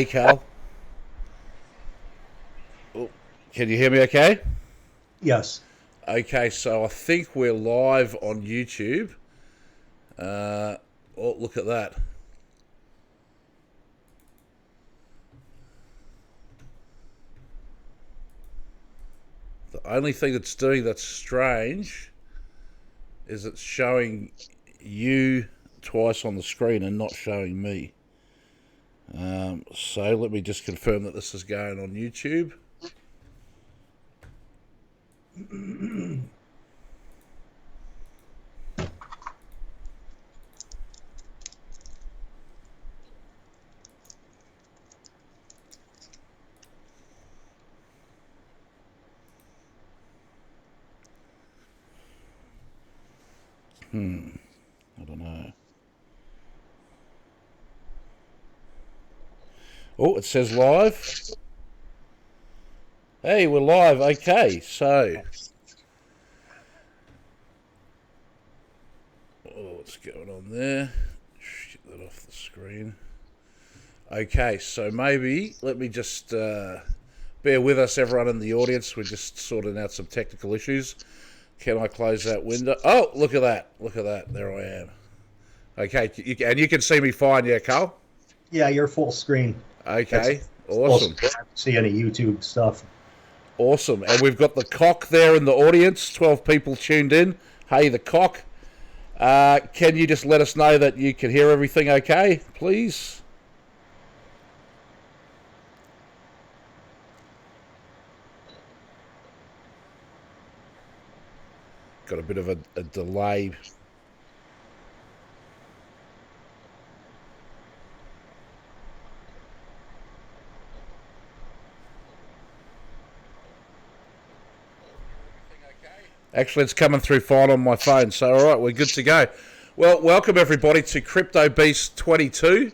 Hey, Carl. Oh, can you hear me okay? Yes. Okay, so I think we're live on YouTube. Oh, look at that. The only thing that's doing that's strange is it's showing you twice on the screen and not showing me. So let me just confirm that this is going on YouTube. I don't know. Oh, it says live. Hey, we're live. Okay, so what's going on there? Get that off the screen. Okay, so maybe let me just bear with us, everyone in the audience. We're just sorting out some technical issues. Can I close that window? Oh, look at that. Look at that. There I am. Okay, and you can see me fine, yeah, Carl? Yeah, you're full screen. Okay, awesome. See any YouTube stuff. Awesome. And we've got the cock there in the audience, 12 people tuned in. Hey, the cock. Can you just let us know that you can hear everything okay, please? Got a bit of a delay. Actually, it's coming through fine on my phone, so all right, we're good to go. Well, welcome everybody to CryptoBeast 22.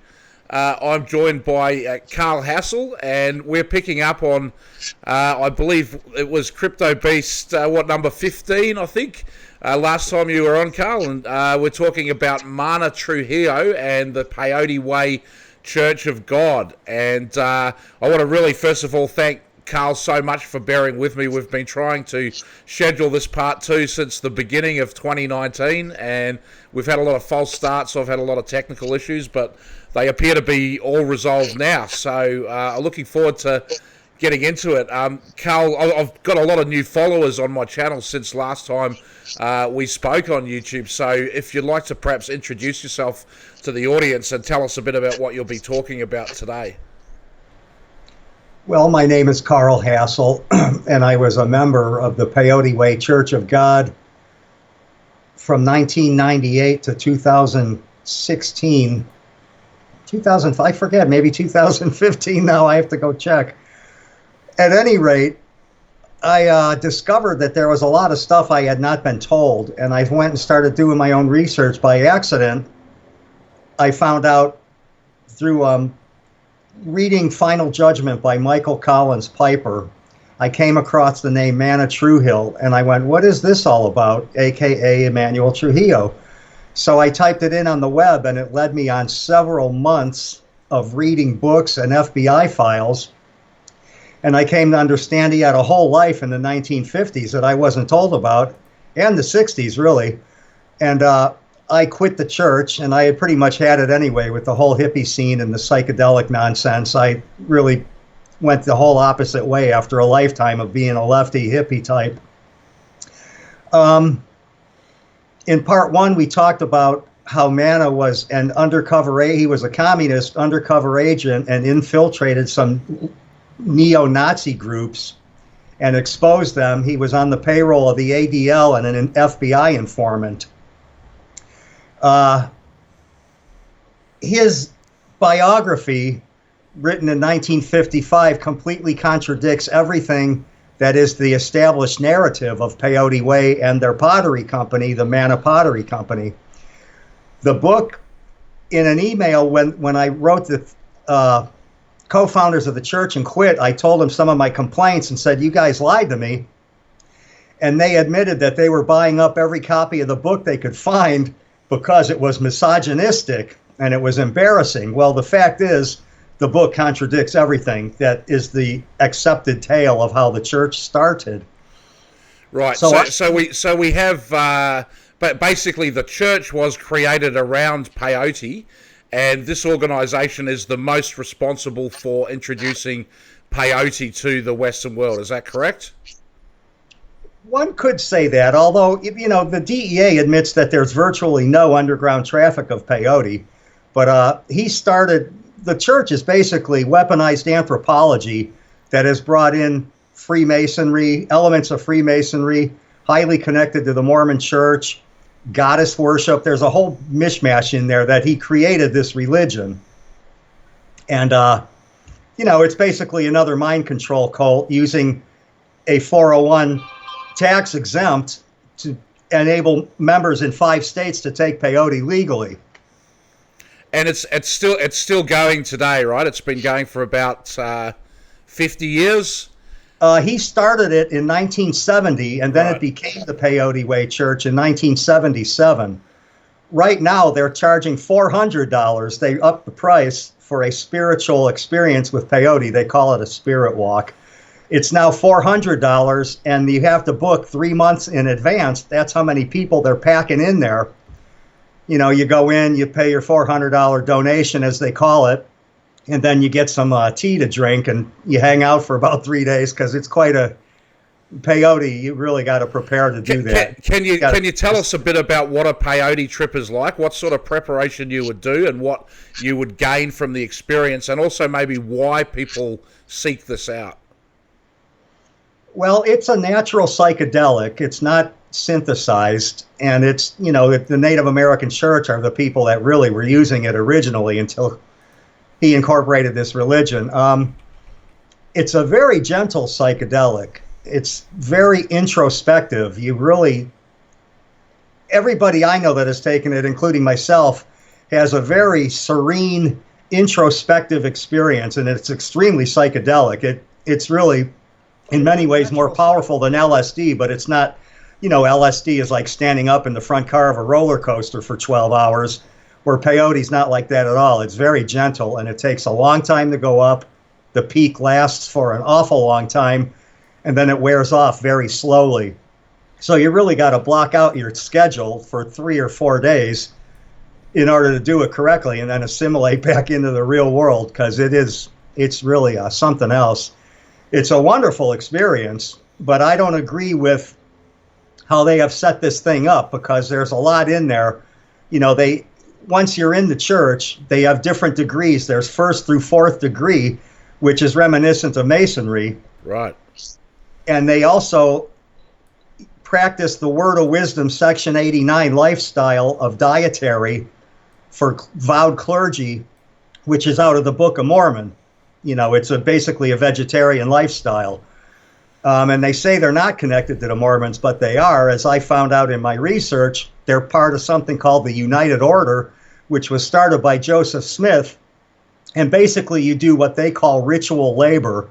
I'm joined by Carl Hassell, and we're picking up on, I believe it was CryptoBeast, number 15, I think, last time you were on, Carl, and we're talking about Mana Trujillo and the Peyote Way Church of God. And I want to really, first of all, thank Carl so much for bearing with me. We've been trying to schedule this part 2 since the beginning of 2019, and we've had a lot of false starts, so I've had a lot of technical issues, but they appear to be all resolved now. So I'm looking forward to getting into it. Carl, I've got a lot of new followers on my channel since last time we spoke on YouTube, so if you'd like to perhaps introduce yourself to the audience and tell us a bit about what you'll be talking about today. Well, my name is Carl Hassell, and I was a member of the Peyote Way Church of God from 1998 to 2016. 2005, I forget, maybe 2015 now, I have to go check. At any rate, I discovered that there was a lot of stuff I had not been told, and I went and started doing my own research by accident. I found out through reading Final Judgment by Michael Collins Piper, I came across the name Mana Trujillo, and I went, what is this all about, a.k.a. Emmanuel Trujillo? So I typed it in on the web, and it led me on several months of reading books and FBI files, and I came to understand he had a whole life in the 1950s that I wasn't told about, and the 60s, really. And I quit the church, and I had pretty much had it anyway with the whole hippie scene and the psychedelic nonsense. I really went the whole opposite way after a lifetime of being a lefty hippie type. In part 1, we talked about how Mana was an undercover, he was a communist undercover agent and infiltrated some neo-Nazi groups and exposed them. He was on the payroll of the ADL and an FBI informant. His biography, written in 1955, completely contradicts everything that is the established narrative of Peyote Way and their pottery company, the Mana Pottery Company. The book, in an email, when I wrote the co-founders of the church and quit, I told them some of my complaints and said, you guys lied to me. And they admitted that they were buying up every copy of the book they could find because it was misogynistic and it was embarrassing. Well, the fact is, the book contradicts everything that is the accepted tale of how the church started. Right. So we have, but basically the church was created around peyote, and this organization is the most responsible for introducing peyote to the Western world. Is that correct? One could say that, although, the DEA admits that there's virtually no underground traffic of peyote. But the church is basically weaponized anthropology that has brought in Freemasonry, elements of Freemasonry, highly connected to the Mormon church, goddess worship. There's a whole mishmash in there that he created this religion. And, it's basically another mind control cult using a 401 tax exempt to enable members in 5 states to take peyote legally. And it's still going today, right? It's been going for about 50 years. He started it in 1970, and then It became the Peyote Way Church in 1977. Right now, they're charging $400. They upped the price for a spiritual experience with peyote. They call it a spirit walk. It's now $400, and you have to book 3 months in advance. That's how many people they're packing in there. You go in, you pay your $400 donation, as they call it, and then you get some tea to drink, and you hang out for about 3 days because it's quite a peyote. You really got to prepare to do that. Can you tell us a bit about what a peyote trip is like? What sort of preparation you would do, and what you would gain from the experience, and also maybe why people seek this out? Well, it's a natural psychedelic. It's not synthesized, and it's, the Native American church are the people that really were using it originally until he incorporated this religion. It's a very gentle psychedelic. It's very introspective. Everybody I know that has taken it, including myself, has a very serene, introspective experience, and it's extremely psychedelic. It's really, in many ways, more powerful than LSD, but it's not, LSD is like standing up in the front car of a roller coaster for 12 hours, where peyote's not like that at all. It's very gentle, and it takes a long time to go up. The peak lasts for an awful long time, and then it wears off very slowly. So you really got to block out your schedule for 3 or 4 days in order to do it correctly, and then assimilate back into the real world, because it's really something else. It's a wonderful experience, but I don't agree with how they have set this thing up, because there's a lot in there. Once you're in the church, they have different degrees. There's 1st through 4th degree, which is reminiscent of Masonry. Right. And they also practice the Word of Wisdom, Section 89 lifestyle of dietary for vowed clergy, which is out of the Book of Mormon. It's basically a vegetarian lifestyle. And they say they're not connected to the Mormons, but they are. As I found out in my research, they're part of something called the United Order, which was started by Joseph Smith. And basically you do what they call ritual labor.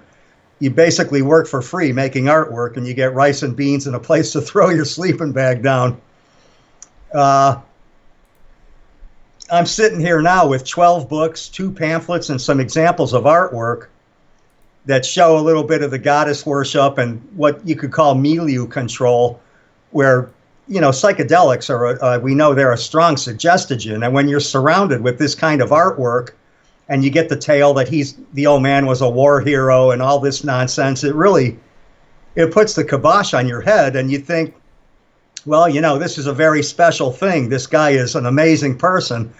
You basically work for free making artwork, and you get rice and beans and a place to throw your sleeping bag down. I'm sitting here now with 12 books, 2 pamphlets, and some examples of artwork that show a little bit of the goddess worship and what you could call milieu control, where, psychedelics are, we know they're a strong suggestogen. And when you're surrounded with this kind of artwork, and you get the tale that the old man was a war hero and all this nonsense, it puts the kibosh on your head, and you think, well, this is a very special thing. This guy is an amazing person.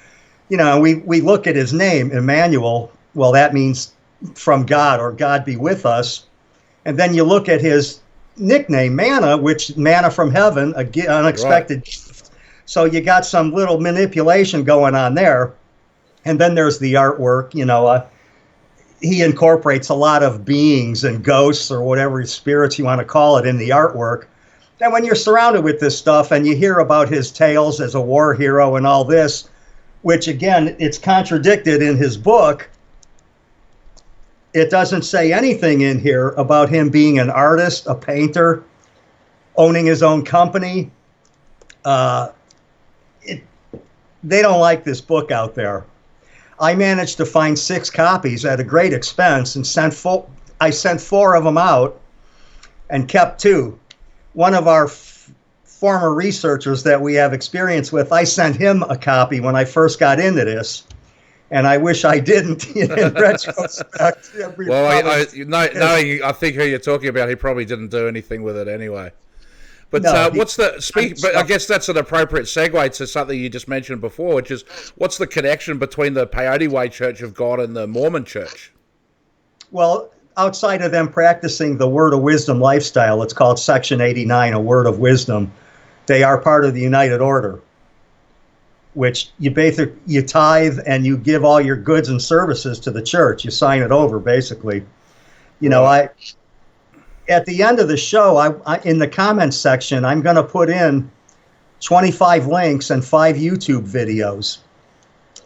We look at his name, Emmanuel. Well, that means from God, or God be with us. And then you look at his nickname, manna, which manna from heaven, unexpected gift. So you got some little manipulation going on there. And then there's the artwork. He incorporates a lot of beings and ghosts, or whatever spirits you want to call it, in the artwork. And when you're surrounded with this stuff and you hear about his tales as a war hero and all this, which again, it's contradicted in his book, it doesn't say anything in here about him being an artist, a painter, owning his own company. They don't like this book out there. I managed to find 6 copies at a great expense and I sent 4 of them out and kept 2. One of our former researchers that we have experience with, I sent him a copy when I first got into this. And I wish I didn't in retrospect. Well, I think who you're talking about, he probably didn't do anything with it anyway. But no, but I guess that's an appropriate segue to something you just mentioned before, which is what's the connection between the Peyote Way Church of God and the Mormon Church? Well, outside of them practicing the Word of Wisdom lifestyle, it's called Section 89, a Word of Wisdom. They are part of the United Order, which you tithe and you give all your goods and services to the church. You sign it over, basically. At the end of the show, I in the comments section, I'm going to put in 25 links and 5 YouTube videos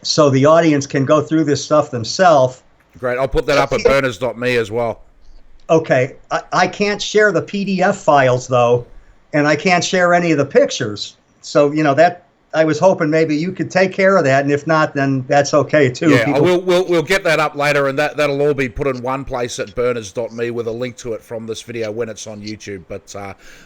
so the audience can go through this stuff themselves. Great. I'll put that up at burners.me as well. Okay. I can't share the PDF files, though, and I can't share any of the pictures. So, that I was hoping maybe you could take care of that, and if not, then that's okay too. Yeah, we'll get that up later, and that'll all be put in one place at burners.me with a link to it from this video when it's on YouTube. But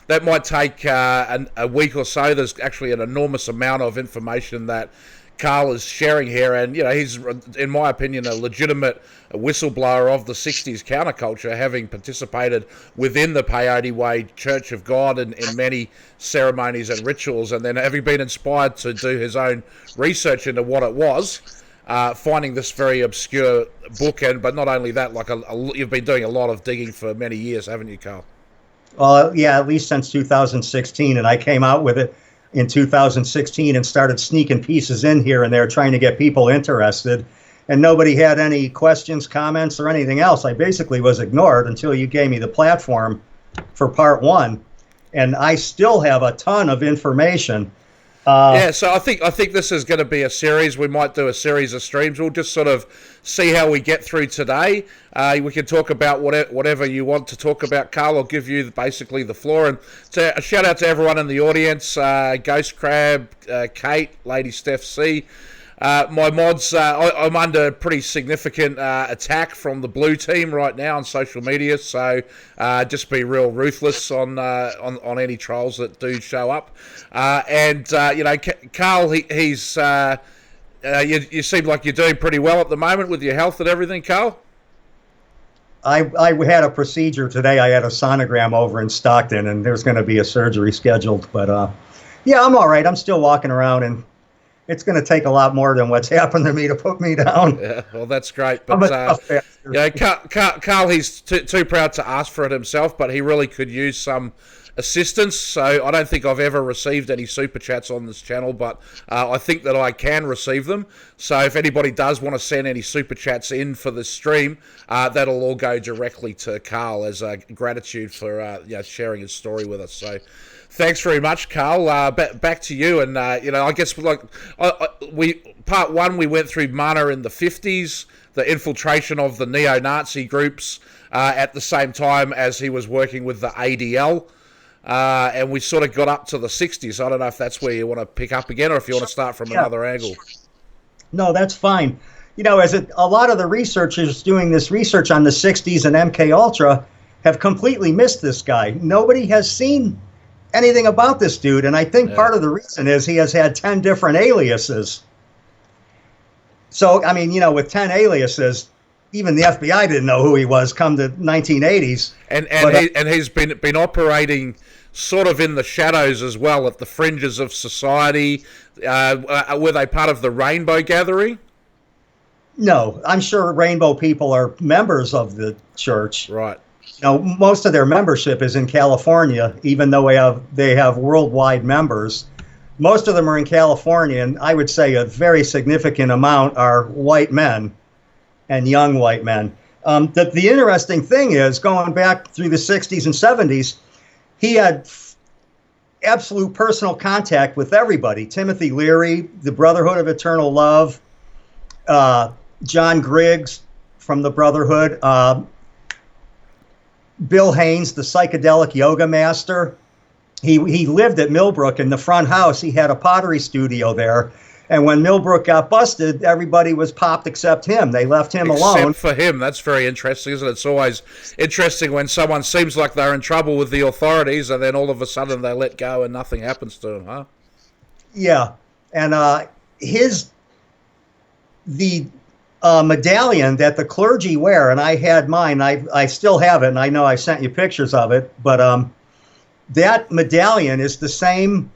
that might take a week or so. There's actually an enormous amount of information that Carl is sharing here, and he's, in my opinion, a legitimate whistleblower of the 60s counterculture, having participated within the Peyote Way Church of God in many ceremonies and rituals, and then having been inspired to do his own research into what it was, finding this very obscure book. But not only that, you've been doing a lot of digging for many years, haven't you, Carl? Well, yeah, at least since 2016, and I came out with it in 2016 and started sneaking pieces in here and there, trying to get people interested. And nobody had any questions, comments, or anything else. I basically was ignored until you gave me the platform for part 1. And I still have a ton of information. So I think this is going to be a series. We might do a series of streams. We'll just sort of see how we get through today. We can talk about whatever you want to talk about, Carl. I'll give you basically the floor. And a shout out to everyone in the audience, Ghost Crab, Kate, Lady Steph C. My mods, I'm under pretty significant attack from the blue team right now on social media, so just be real ruthless on any trolls that do show up. Carl, he's you seem like you're doing pretty well at the moment with your health and everything, Carl. I had a procedure today. I had a sonogram over in Stockton, and there's going to be a surgery scheduled. But yeah, I'm all right. I'm still walking around, and it's going to take a lot more than what's happened to me to put me down. Yeah, well, that's great. But Carl, he's too proud to ask for it himself, but he really could use some assistance. So I don't think I've ever received any super chats on this channel, but I think that I can receive them. So if anybody does want to send any super chats in for the stream, that'll all go directly to Carl as a gratitude for sharing his story with us. So thanks very much, Carl. Back to you. And I guess part 1 we went through Mana in the 50s, the infiltration of the neo-Nazi groups at the same time as he was working with the ADL. And we sort of got up to the 60s. I don't know if that's where you want to pick up again, or if you want to start from another angle. No, that's fine. As a lot of the researchers doing this research on the 60s and MK Ultra have completely missed this guy. Nobody has seen anything about this dude, and I think part of the reason is he has had 10 different aliases. So, I mean, with 10 aliases, even the FBI didn't know who he was come the 1980s. And he's been operating sort of in the shadows as well, at the fringes of society. Were they part of the Rainbow Gathering? No, I'm sure Rainbow people are members of the church. Right. Most of their membership is in California, even though they have worldwide members. Most of them are in California, and I would say a very significant amount are white men and young white men. The interesting thing is, going back through the 60s and 70s, he had absolute personal contact with everybody. Timothy Leary, the Brotherhood of Eternal Love, John Griggs from the Brotherhood, Bill Haynes, the psychedelic yoga master. He lived at Millbrook in the front house. He had a pottery studio there, And when Millbrook got busted, everybody was popped except him. They left him alone. Except for him. That's very interesting, isn't it? It's always interesting when someone seems like they're in trouble with the authorities and then all of a sudden they let go and nothing happens to them, huh? Yeah. And the medallion that the clergy wear, and I had mine, I still have it, and I know I sent you pictures of it, but that medallion is the same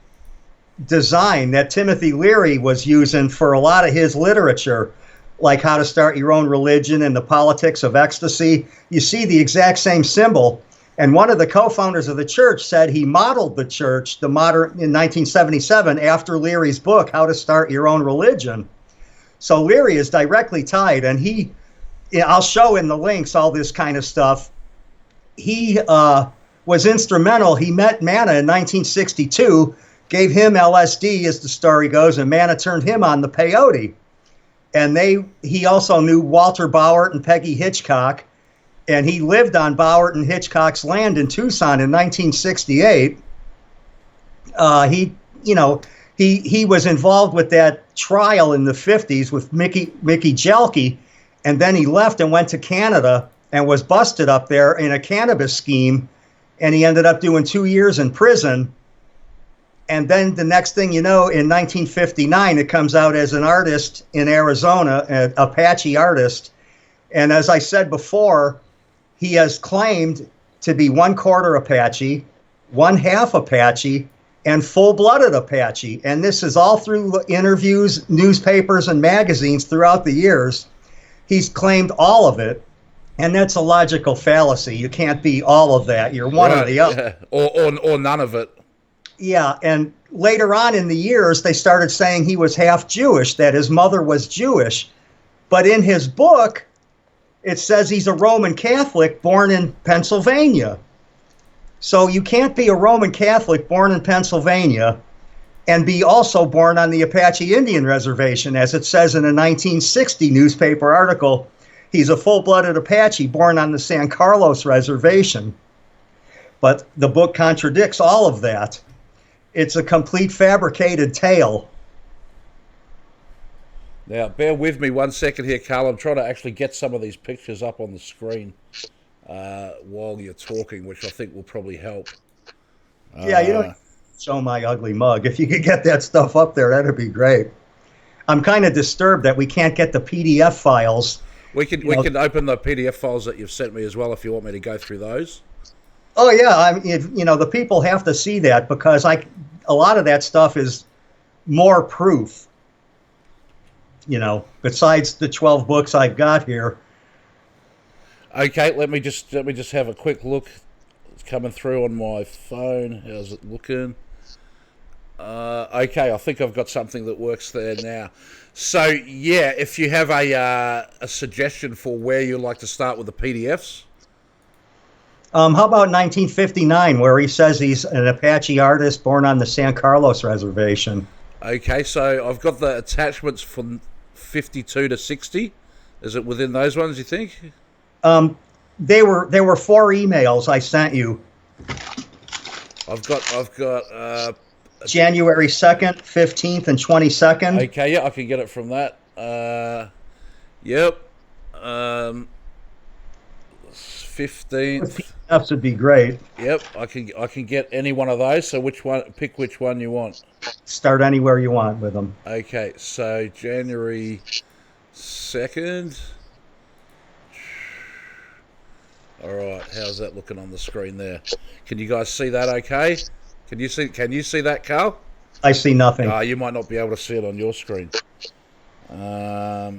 design that Timothy Leary was using for a lot of his literature, like How to Start Your Own Religion and The Politics of Ecstasy. You see the exact same symbol. And one of the co-founders of the church said he modeled the church, in 1977, after Leary's book, How to Start Your Own Religion. So Leary is directly tied, and I'll show in the links all this kind of stuff. He was instrumental. He met Manna in 1962, gave him LSD, as the story goes, and Manna turned him on the peyote. And he also knew Walter Bauert and Peggy Hitchcock, and he lived on Bauert and Hitchcock's land in Tucson in 1968. He was involved with that trial in the 50s with Mickey Jelke, and then he left and went to Canada and was busted up there in a cannabis scheme, and he ended up doing 2 years in prison. And then the next thing you know, in 1959, it comes out as an artist in Arizona, an Apache artist. And as I said before, he has claimed to be 1/4 Apache, 1/2 Apache, and full-blooded Apache. And this is all through interviews, newspapers, and magazines throughout the years. He's claimed all of it. And that's a logical fallacy. You can't be all of that. You're one or the other. Yeah. Or none of it. Yeah, and later on in the years, they started saying he was half Jewish, that his mother was Jewish. But in his book, it says he's a Roman Catholic born in Pennsylvania. So you can't be a Roman Catholic born in Pennsylvania and be also born on the Apache Indian Reservation, as it says in a 1960 newspaper article. He's a full-blooded Apache born on the San Carlos Reservation. But the book contradicts all of that. It's a complete fabricated tale. Now, bear with me 1 second here, Carl. I'm trying to actually get some of these pictures up on the screen while you're talking, which I think will probably help. Yeah, you don't show my ugly mug. If you could get that stuff up there, that'd be great. I'm kind of disturbed that we can't get the PDF files. We can open the PDF files that you've sent me as well if you want me to go through those. Oh yeah, the people have to see that, because a lot of that stuff is more proof. Besides the 12 books I've got here. Okay, let me just have a quick look. It's coming through on my phone. How's it looking? Okay, I think I've got something that works there now. So yeah, if you have a suggestion for where you'd like to start with the PDFs. How about 1959, where he says he's an Apache artist born on the San Carlos Reservation? Okay, so I've got the attachments from 52 to 60. Is it within those ones, you think? There were 4 emails I sent you. I've got January 2nd, 15th, and 22nd. Okay, yeah, I can get it from that. Yep. 15th. That would be great. Yep, I can get any one of those. So pick which one you want. Start anywhere you want with them. Okay, so January 2nd. All right, how's that looking on the screen there? Can you guys see that okay? Can you see that, Carl? I see nothing. You might not be able to see it on your screen. Wonder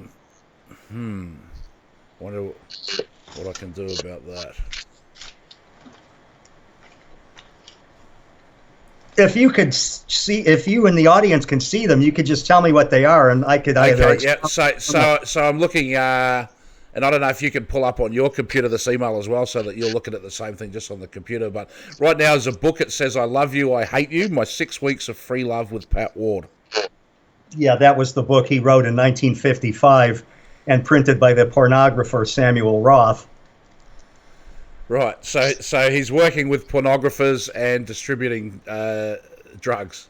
what I can do about that. If you could see, if you in the audience can see them, you could just tell me what they are, and I could either. Okay, yeah. So I'm looking, and I don't know if you can pull up on your computer this email as well, so that you're looking at the same thing just on the computer. But right now, there's a book. It says, "I love you, I hate you: My 6 weeks of free love with Pat Ward." Yeah, that was the book he wrote in 1955, and printed by the pornographer Samuel Roth. Right, so he's working with pornographers and distributing drugs.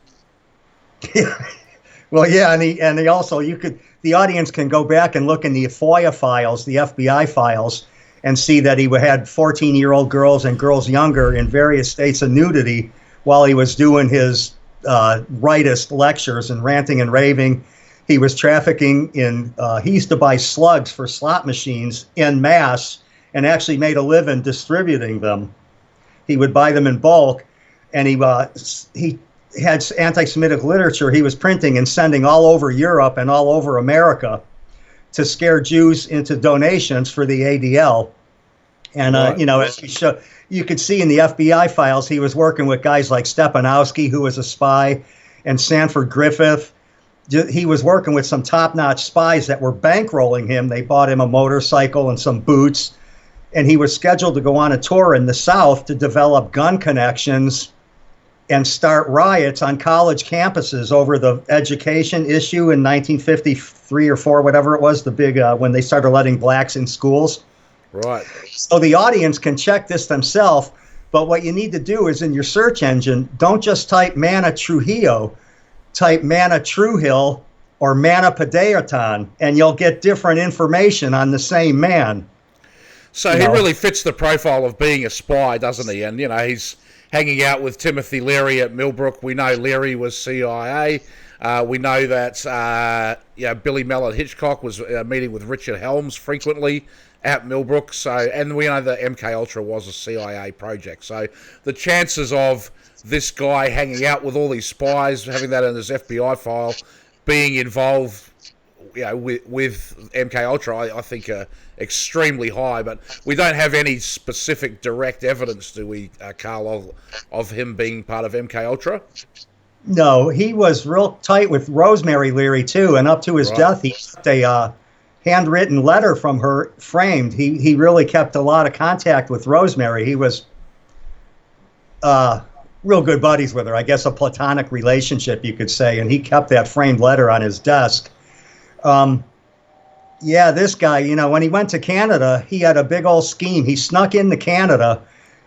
Well, yeah, and he also, the audience can go back and look in the FOIA files, the FBI files, and see that he had 14-year-old girls and girls younger in various states of nudity while he was doing his rightist lectures and ranting and raving. He was trafficking in, he used to buy slugs for slot machines en masse and actually made a living distributing them. He would buy them in bulk, and he had anti-Semitic literature he was printing and sending all over Europe and all over America to scare Jews into donations for the ADL. And, as you could see in the FBI files, he was working with guys like Stepanowski, who was a spy, and Sanford Griffith. He was working with some top-notch spies that were bankrolling him. They bought him a motorcycle and some boots, and he was scheduled to go on a tour in the South to develop gun connections and start riots on college campuses over the education issue in 1953 or 4, whatever it was, the big, when they started letting blacks in schools. Right. So the audience can check this themselves, but what you need to do is in your search engine, don't just type Manna Trujillo, type Manna Truhill or Manna Peyote, and you'll get different information on the same man. So he really fits the profile of being a spy, doesn't he? And, he's hanging out with Timothy Leary at Millbrook. We know Leary was CIA. We know that Billy Mallard Hitchcock was meeting with Richard Helms frequently at Millbrook. And we know that MK was a CIA project. So the chances of this guy hanging out with all these spies, having that in his FBI file, being involved, with MK I think are extremely high, but we don't have any specific direct evidence, do we, Carl, of him being part of MK No, he was real tight with Rosemary Leary too, and up to his death, he kept a handwritten letter from her framed. He really kept a lot of contact with Rosemary. He was real good buddies with her, I guess a platonic relationship, you could say, and he kept that framed letter on his desk. This guy, when he went to Canada, he had a big old scheme. He snuck into Canada,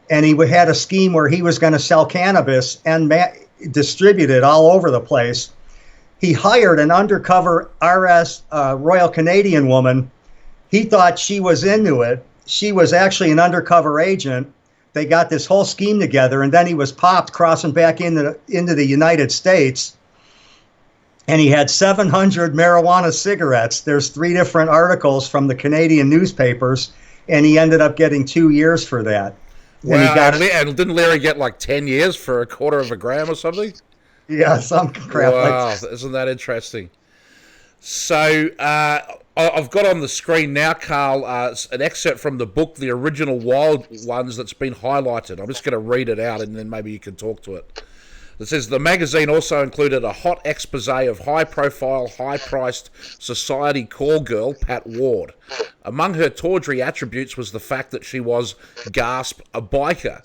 and he had a scheme where he was going to sell cannabis and distribute it all over the place. He hired an undercover Royal Canadian woman. He thought she was into it. She was actually an undercover agent. They got this whole scheme together, and then he was popped crossing back into the United States. And he had 700 marijuana cigarettes. There's 3 different articles from the Canadian newspapers, and he ended up getting 2 years for that. And didn't Larry get like 10 years for a quarter of a gram or something? Yeah, some crap. Wow, isn't that interesting? So I've got on the screen now, Carl, an excerpt from the book, The Original Wild Ones, that's been highlighted. I'm just going to read it out, and then maybe you can talk to it. It says, the magazine also included a hot expose of high-profile, high-priced society call girl, Pat Ward. Among her tawdry attributes was the fact that she was, gasp, a biker.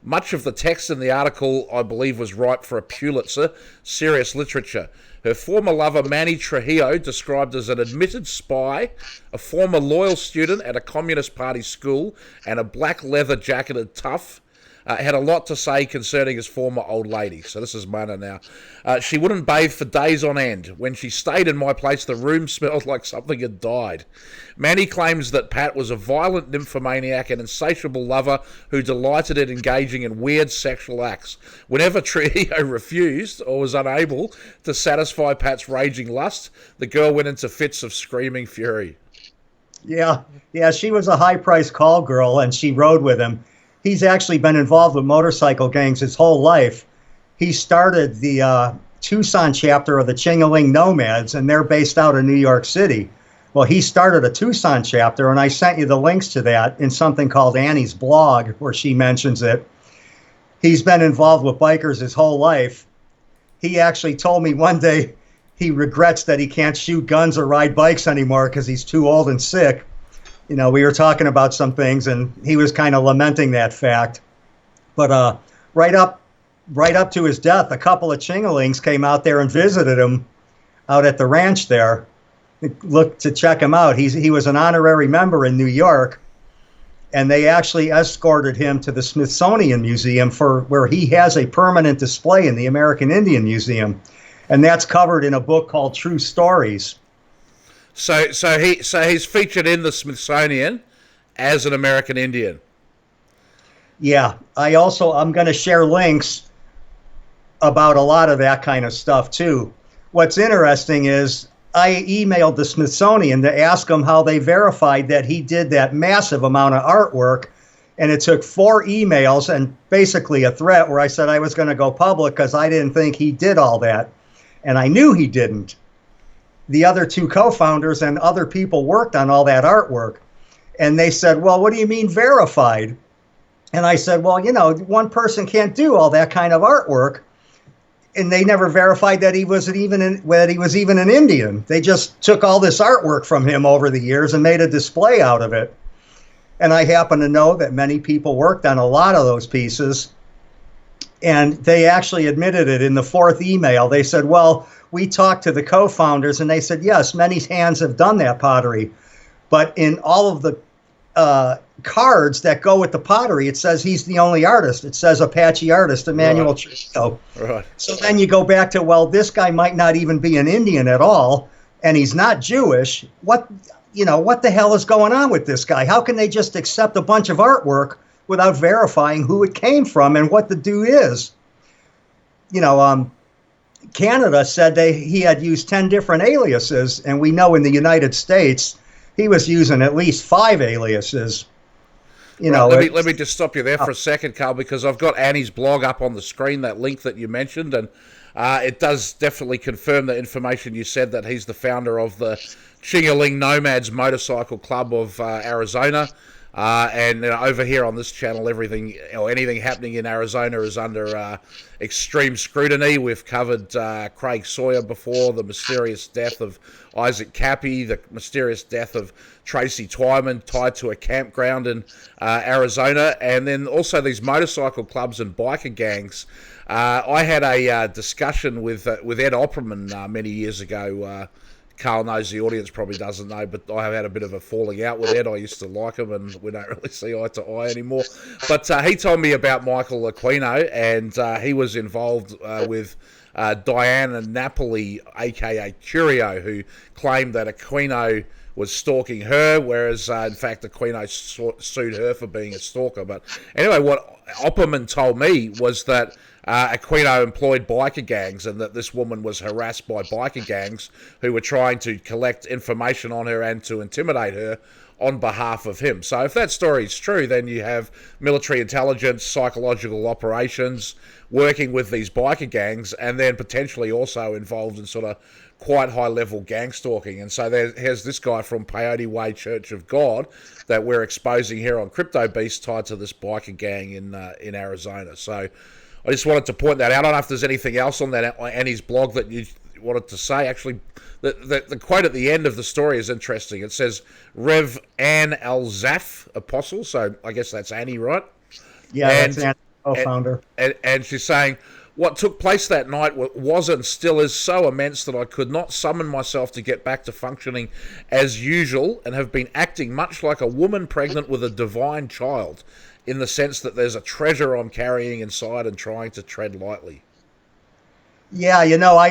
Much of the text in the article, I believe, was ripe for a Pulitzer, serious literature. Her former lover, Manny Trujillo, described as an admitted spy, a former loyal student at a Communist Party school, and a black leather-jacketed tough, had a lot to say concerning his former old lady. So this is Mana now. She wouldn't bathe for days on end. When she stayed in my place, the room smelled like something had died. Manny claims that Pat was a violent nymphomaniac and insatiable lover who delighted in engaging in weird sexual acts. Whenever Trujillo refused or was unable to satisfy Pat's raging lust, the girl went into fits of screaming fury. Yeah, she was a high-priced call girl, and she rode with him. He's actually been involved with motorcycle gangs his whole life. He started the Tucson chapter of the Chingaling Nomads, and they're based out of New York City. Well, he started a Tucson chapter, and I sent you the links to that in something called Annie's blog, where she mentions it. He's been involved with bikers his whole life. He actually told me one day he regrets that he can't shoot guns or ride bikes anymore because he's too old and sick. We were talking about some things, and he was kind of lamenting that fact. But right up to his death, a couple of Chingalings came out there and visited him out at the ranch there, looked to check him out. He was an honorary member in New York, and they actually escorted him to the Smithsonian Museum where he has a permanent display in the American Indian Museum. and that's covered in a book called True Stories. So he's featured in the Smithsonian as an American Indian. Yeah, I'm going to share links about a lot of that kind of stuff too. What's interesting is I emailed the Smithsonian to ask them how they verified that he did that massive amount of artwork. And it took 4 emails and basically a threat where I said I was going to go public because I didn't think he did all that. And I knew he didn't. The other 2 co-founders and other people worked on all that artwork. And they said, well, what do you mean verified? And I said, well, one person can't do all that kind of artwork. And they never verified that he was even an Indian. They just took all this artwork from him over the years and made a display out of it. And I happen to know that many people worked on a lot of those pieces. And they actually admitted it in the 4th email. They said, well, we talked to the co-founders, and they said, yes, many hands have done that pottery. But in all of the cards that go with the pottery, it says he's the only artist. It says Apache artist, Emmanuel Chico. Right. So then you go back to, well, this guy might not even be an Indian at all, and he's not Jewish. What the hell is going on with this guy? How can they just accept a bunch of artwork without verifying who it came from and what the dude is? Canada said he had used 10 different aliases, and we know in the United States he was using at least 5 aliases. Let me just stop you there for a second, Carl, because I've got Annie's blog up on the screen, that link that you mentioned, and it does definitely confirm the information you said, that he's the founder of the Chingaling Nomads Motorcycle Club of Arizona. And over here on this channel, anything happening in Arizona is under extreme scrutiny. We've covered Craig Sawyer before, the mysterious death of Isaac Cappy, the mysterious death of Tracy Twyman tied to a campground in Arizona, and then also these motorcycle clubs and biker gangs. I had a discussion with Ed Opperman many years ago. Carl knows, the audience probably doesn't know, but I have had a bit of a falling out with Ed. I used to like him, and we don't really see eye to eye anymore. But he told me about Michael Aquino, and he was involved with Diana Napoli, a.k.a. Curio, who claimed that Aquino was stalking her, whereas in fact Aquino sued her for being a stalker. But anyway, what Opperman told me was that Aquino employed biker gangs, and that this woman was harassed by biker gangs who were trying to collect information on her and to intimidate her on behalf of him. So if that story is true, then you have military intelligence, psychological operations working with these biker gangs, and then potentially also involved in sort of quite high-level gang stalking. And so here's this guy from Peyote Way Church of God that we're exposing here on CryptoBeast, tied to this biker gang in Arizona. So I just wanted to point that out. I don't know if there's anything else on that Annie's blog that you wanted to say. Actually, the quote at the end of the story is interesting. It says, Rev. Ann Elzaf, Apostle. So I guess that's Annie, right? Yeah, that's Annie, co-founder. And she's saying, what took place that night was and still is so immense that I could not summon myself to get back to functioning as usual, and have been acting much like a woman pregnant with a divine child, in the sense that there's a treasure I'm carrying inside and trying to tread lightly. Yeah,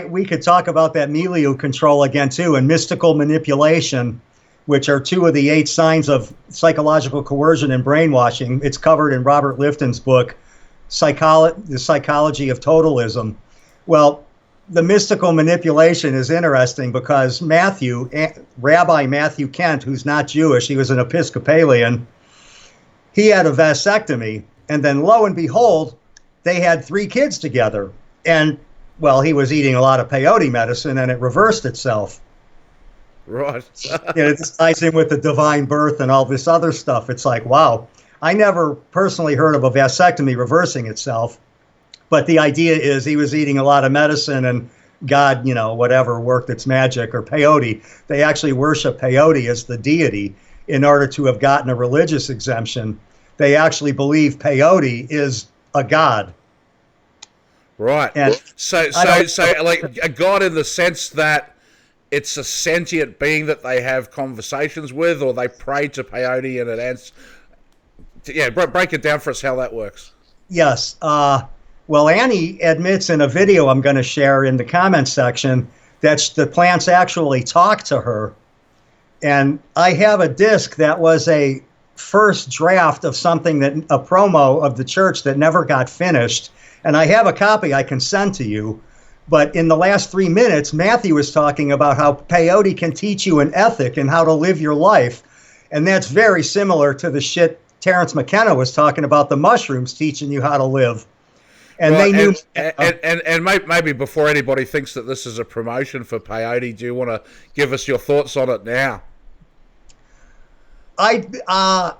we could talk about that milieu control again too, and mystical manipulation, which are 2 of the 8 signs of psychological coercion and brainwashing. It's covered in Robert Lifton's book, The Psychology of Totalism. Well, the mystical manipulation is interesting because Rabbi Matthew Kant, who's not Jewish, he was an Episcopalian, he had a vasectomy, and then lo and behold, they had 3 kids together. And, well, he was eating a lot of peyote medicine, and it reversed itself. Right. It ties in with the divine birth and all this other stuff. It's like, wow. I never personally heard of a vasectomy reversing itself, but the idea is he was eating a lot of medicine, and God, whatever, worked its magic, or peyote. They actually worship peyote as the deity in order to have gotten a religious exemption. They actually believe peyote is a god. Right. And so like a god in the sense that it's a sentient being that they have conversations with, or they pray to peyote and it answers. Yeah, break it down for us how that works. Yes. Well, Annie admits in a video I'm going to share in the comments section that the plants actually talk to her. And I have a disc that was a first draft of something, that a promo of the church that never got finished. And I have a copy I can send to you. But in the last 3 minutes, Matthew was talking about how peyote can teach you an ethic and how to live your life. And that's very similar to the shit Terrence McKenna was talking about, the mushrooms teaching you how to live. And right, they knew. And maybe before anybody thinks that this is a promotion for peyote, do you want to give us your thoughts on it now? I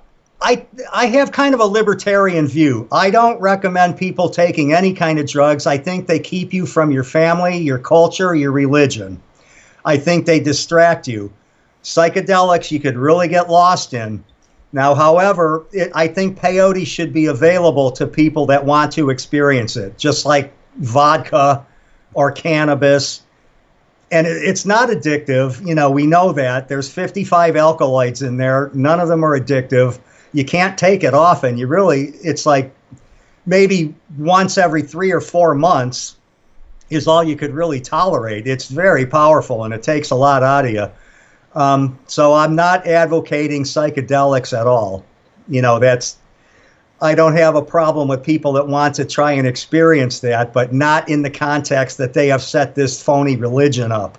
have kind of a libertarian view. I don't recommend people taking any kind of drugs. I think they keep you from your family, your culture, your religion. I think they distract you. Psychedelics you could really get lost in. Now, however, I think peyote should be available to people that want to experience it, just like vodka or cannabis. And it's not addictive. You know, we know that. There's 55 alkaloids in there. None of them are addictive. You can't take it often. It's like maybe once every 3 or 4 months is all you could really tolerate. It's very powerful, and it takes a lot out of you. So I'm not advocating psychedelics at all. You know, I don't have a problem with people that want to try and experience that, but not in the context that they have set this phony religion up.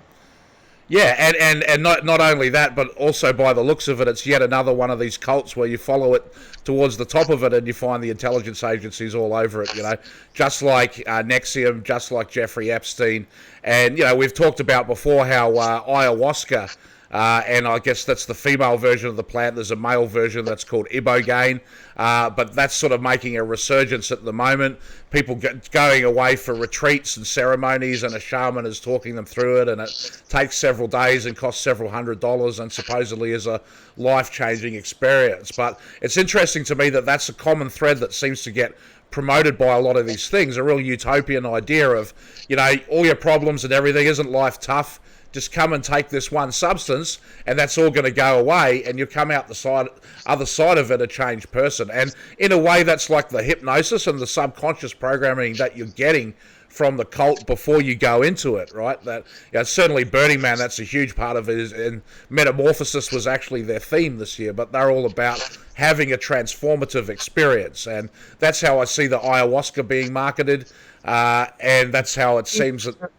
Yeah, and not only that, but also by the looks of it, it's yet another one of these cults where you follow it towards the top of it and you find the intelligence agencies all over it, you know, just like Nexium, just like Jeffrey Epstein. And, you know, we've talked about before how ayahuasca, and I guess that's the female version of the plant. There's a male version that's called ibogaine, but that's sort of making a resurgence at the moment. People going away for retreats and ceremonies, and a shaman is talking them through it, and it takes several days and costs several $100s, and supposedly is a life-changing experience. But it's interesting to me that that's a common thread that seems to get promoted by a lot of these things, a real utopian idea of, you know, all your problems and everything, isn't life tough? Just come and take this one substance, and that's all going to go away, and you come out the other side of it a changed person. And in a way, that's like the hypnosis and the subconscious programming that you're getting from the cult before you go into it, right? That, you know, certainly Burning Man, that's a huge part of it. And Metamorphosis was actually their theme this year, but they're all about having a transformative experience, and that's how I see the ayahuasca being marketed, and that's how it seems that.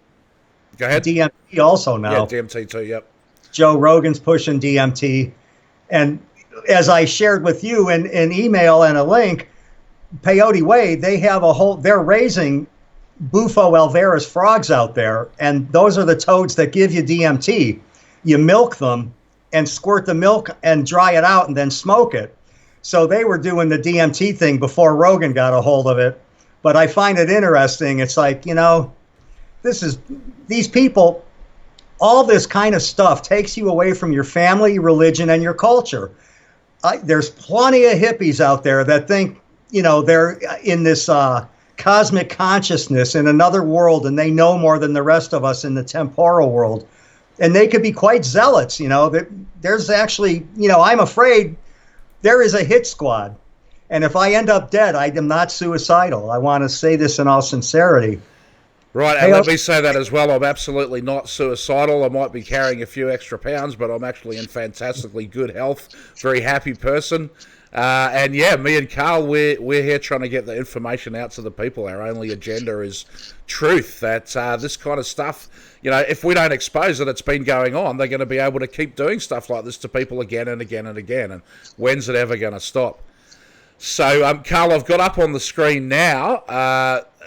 Go ahead. DMT also now. Yeah, DMT too, yep. Joe Rogan's pushing DMT. And as I shared with you in email and a link, Peyote Way, they're raising Bufo alvarez frogs out there. And those are the toads that give you DMT. You milk them and squirt the milk and dry it out and then smoke it. So they were doing the DMT thing before Rogan got a hold of it. But I find it interesting. It's like, you know, these people, all this kind of stuff takes you away from your family, religion, and your culture. There's plenty of hippies out there that think, you know, they're in this cosmic consciousness in another world, and they know more than the rest of us in the temporal world. And they could be quite zealots, you know. There's actually, you know, I'm afraid there is a hit squad. And if I end up dead, I am not suicidal. I want to say this in all sincerity. Right, and let me say that as well. I'm absolutely not suicidal. I might be carrying a few extra pounds, but I'm actually in fantastically good health. Very happy person. And yeah, me and Carl, we're here trying to get the information out to the people. Our only agenda is truth. That this kind of stuff, you know, if we don't expose it, it's been going on. They're going to be able to keep doing stuff like this to people again and again and again. And when's it ever going to stop? So, Carl, I've got up on the screen now,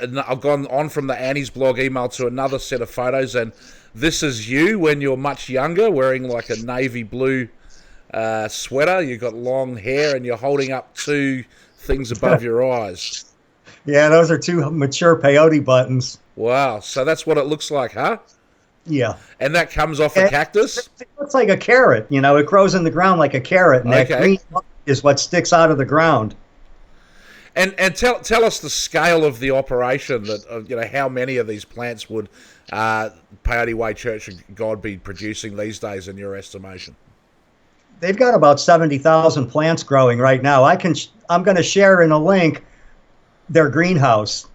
and I've gone on from the Annie's blog email to another set of photos, and this is you when you're much younger, wearing like a navy blue sweater. You've got long hair, and you're holding up two things above your eyes. Yeah, those are two mature peyote buttons. Wow, so that's what it looks like, huh? Yeah. And that comes off a cactus? It looks like a carrot. You know, it grows in the ground like a carrot, and that green is what sticks out of the ground. And tell us the scale of the operation. That you know, how many of these plants would Peyote Way Church of God be producing these days, in your estimation? They've got about 70,000 plants growing right now. I'm going to share in a link their greenhouse.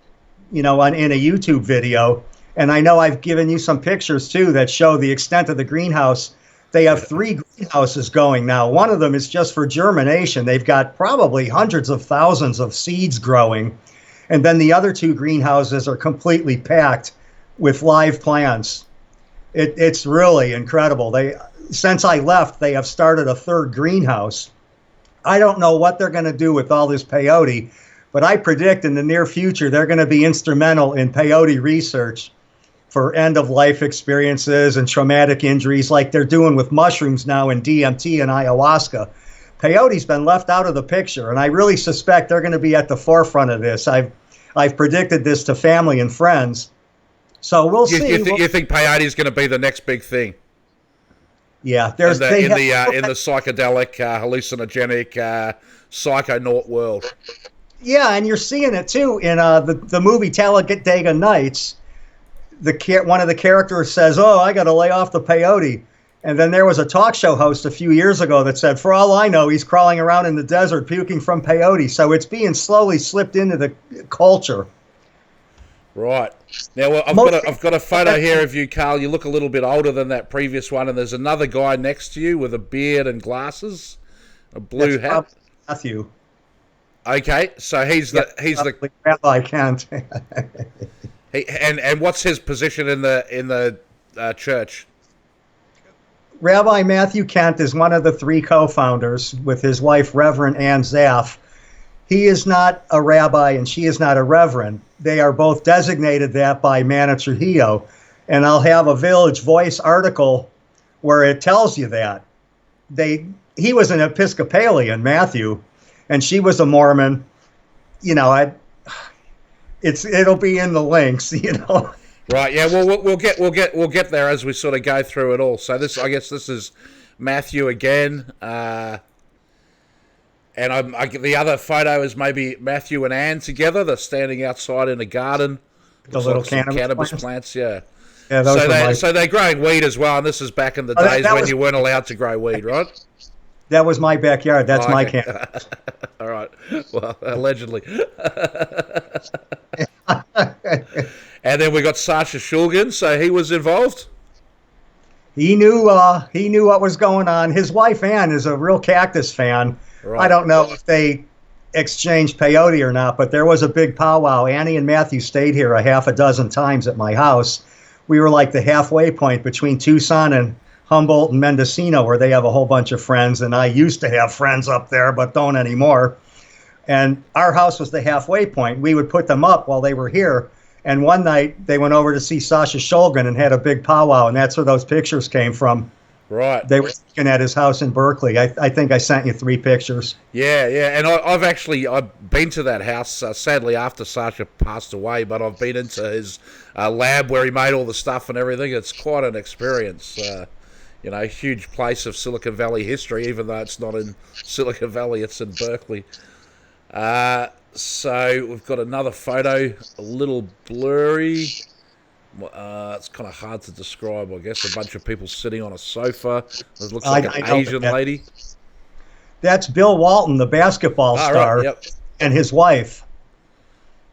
in a YouTube video. And I know I've given you some pictures too that show the extent of the greenhouse. They have 3 greenhouses going now. One of them is just for germination. They've got probably hundreds of thousands of seeds growing. And then the other 2 greenhouses are completely packed with live plants. It's really incredible. Since I left, they have started a 3rd greenhouse. I don't know what they're going to do with all this peyote, but I predict in the near future they're going to be instrumental in peyote research for end-of-life experiences and traumatic injuries like they're doing with mushrooms now in DMT and ayahuasca. Peyote's been left out of the picture, and I really suspect they're going to be at the forefront of this. I've predicted this to family and friends. So we'll see. You think peyote is going to be the next big thing? Yeah, in the psychedelic, hallucinogenic, psychonaut world. Yeah, and you're seeing it too in the movie Talladega Nights. One of the characters says, "Oh, I got to lay off the peyote," and then there was a talk show host a few years ago that said, "For all I know, he's crawling around in the desert puking from peyote." So it's being slowly slipped into the culture. Right. Now, well, I've got a photo here of you, Carl. You look a little bit older than that previous one, and there's another guy next to you with a beard and glasses, a blue hat. Matthew. Okay, so he's the Rabbi Kant. And what's his position in the church? Rabbi Matthew Kent is one of the 3 co-founders with his wife, Reverend Ann Zaff. He is not a rabbi and she is not a reverend. They are both designated that by Manna Trujillo. And I'll have a Village Voice article where it tells you that. He was an Episcopalian, Matthew, and she was a Mormon. It'll be in the links, Right. Yeah. Well, we'll get there as we sort of go through it all. So I guess this is Matthew again, and the other photo is maybe Matthew and Ann together. They're standing outside in a garden. The little cannabis plants. Yeah. Yeah. So they're growing weed as well. And this is back in the days when you weren't allowed to grow weed, right? That was my backyard. That's my cannabis. All right. Well, allegedly. And then we got Sasha Shulgin, so he was involved. He knew what was going on. His wife Ann is a real cactus fan. Right. I don't know if they exchanged peyote or not, but there was a big powwow. Annie and Matthew stayed here a half a dozen times at my house. We were like the halfway point between Tucson and Humboldt and Mendocino, where they have a whole bunch of friends, and I used to have friends up there, but don't anymore. And our house was the halfway point. We would put them up while they were here. And one night they went over to see Sasha Shulgin and had a big powwow, and that's where those pictures came from. Right. They were speaking at his house in Berkeley. I think I sent you 3 pictures. Yeah, and I've been to that house, sadly after Sasha passed away, but I've been into his lab where he made all the stuff and everything. It's quite an experience. Huge place of Silicon Valley history, even though it's not in Silicon Valley, it's in Berkeley. So we've got another photo, a little blurry. It's kind of hard to describe, I guess. A bunch of people sitting on a sofa. It looks like an Asian lady. That's Bill Walton, the basketball star, right, yep. And his wife,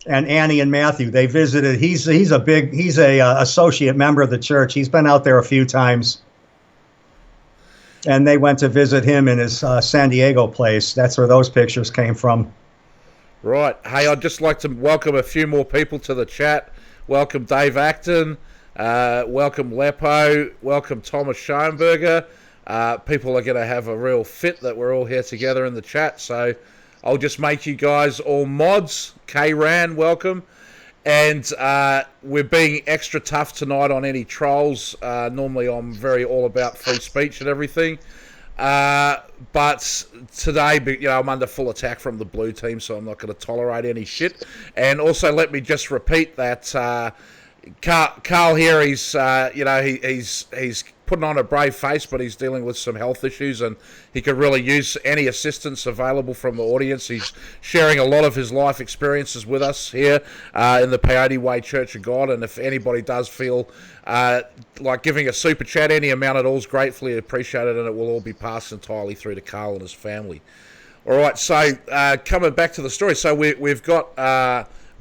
and Annie and Matthew. They visited. He's a associate member of the church. He's been out there a few times. And they went to visit him in his San Diego place. That's where those pictures came from. Right. Hey, I'd just like to welcome a few more people to the chat. Welcome Dave Acton. Welcome Lepo. Welcome Thomas Schoenberger. People are going to have a real fit that we're all here together in the chat. So I'll just make you guys all mods. K-Ran, welcome. And we're being extra tough tonight on any trolls. Normally I'm very all about free speech and everything. But today, I'm under full attack from the blue team, so I'm not going to tolerate any shit. And also, let me just repeat that Carl here, he's putting on a brave face, but he's dealing with some health issues, and he could really use any assistance available from the audience. He's sharing a lot of his life experiences with us here in the Peyote Way Church of God, and if anybody does feel like giving a super chat, any amount at all is gratefully appreciated, and it will all be passed entirely through to Carl and his family. All right, so coming back to the story, so we've got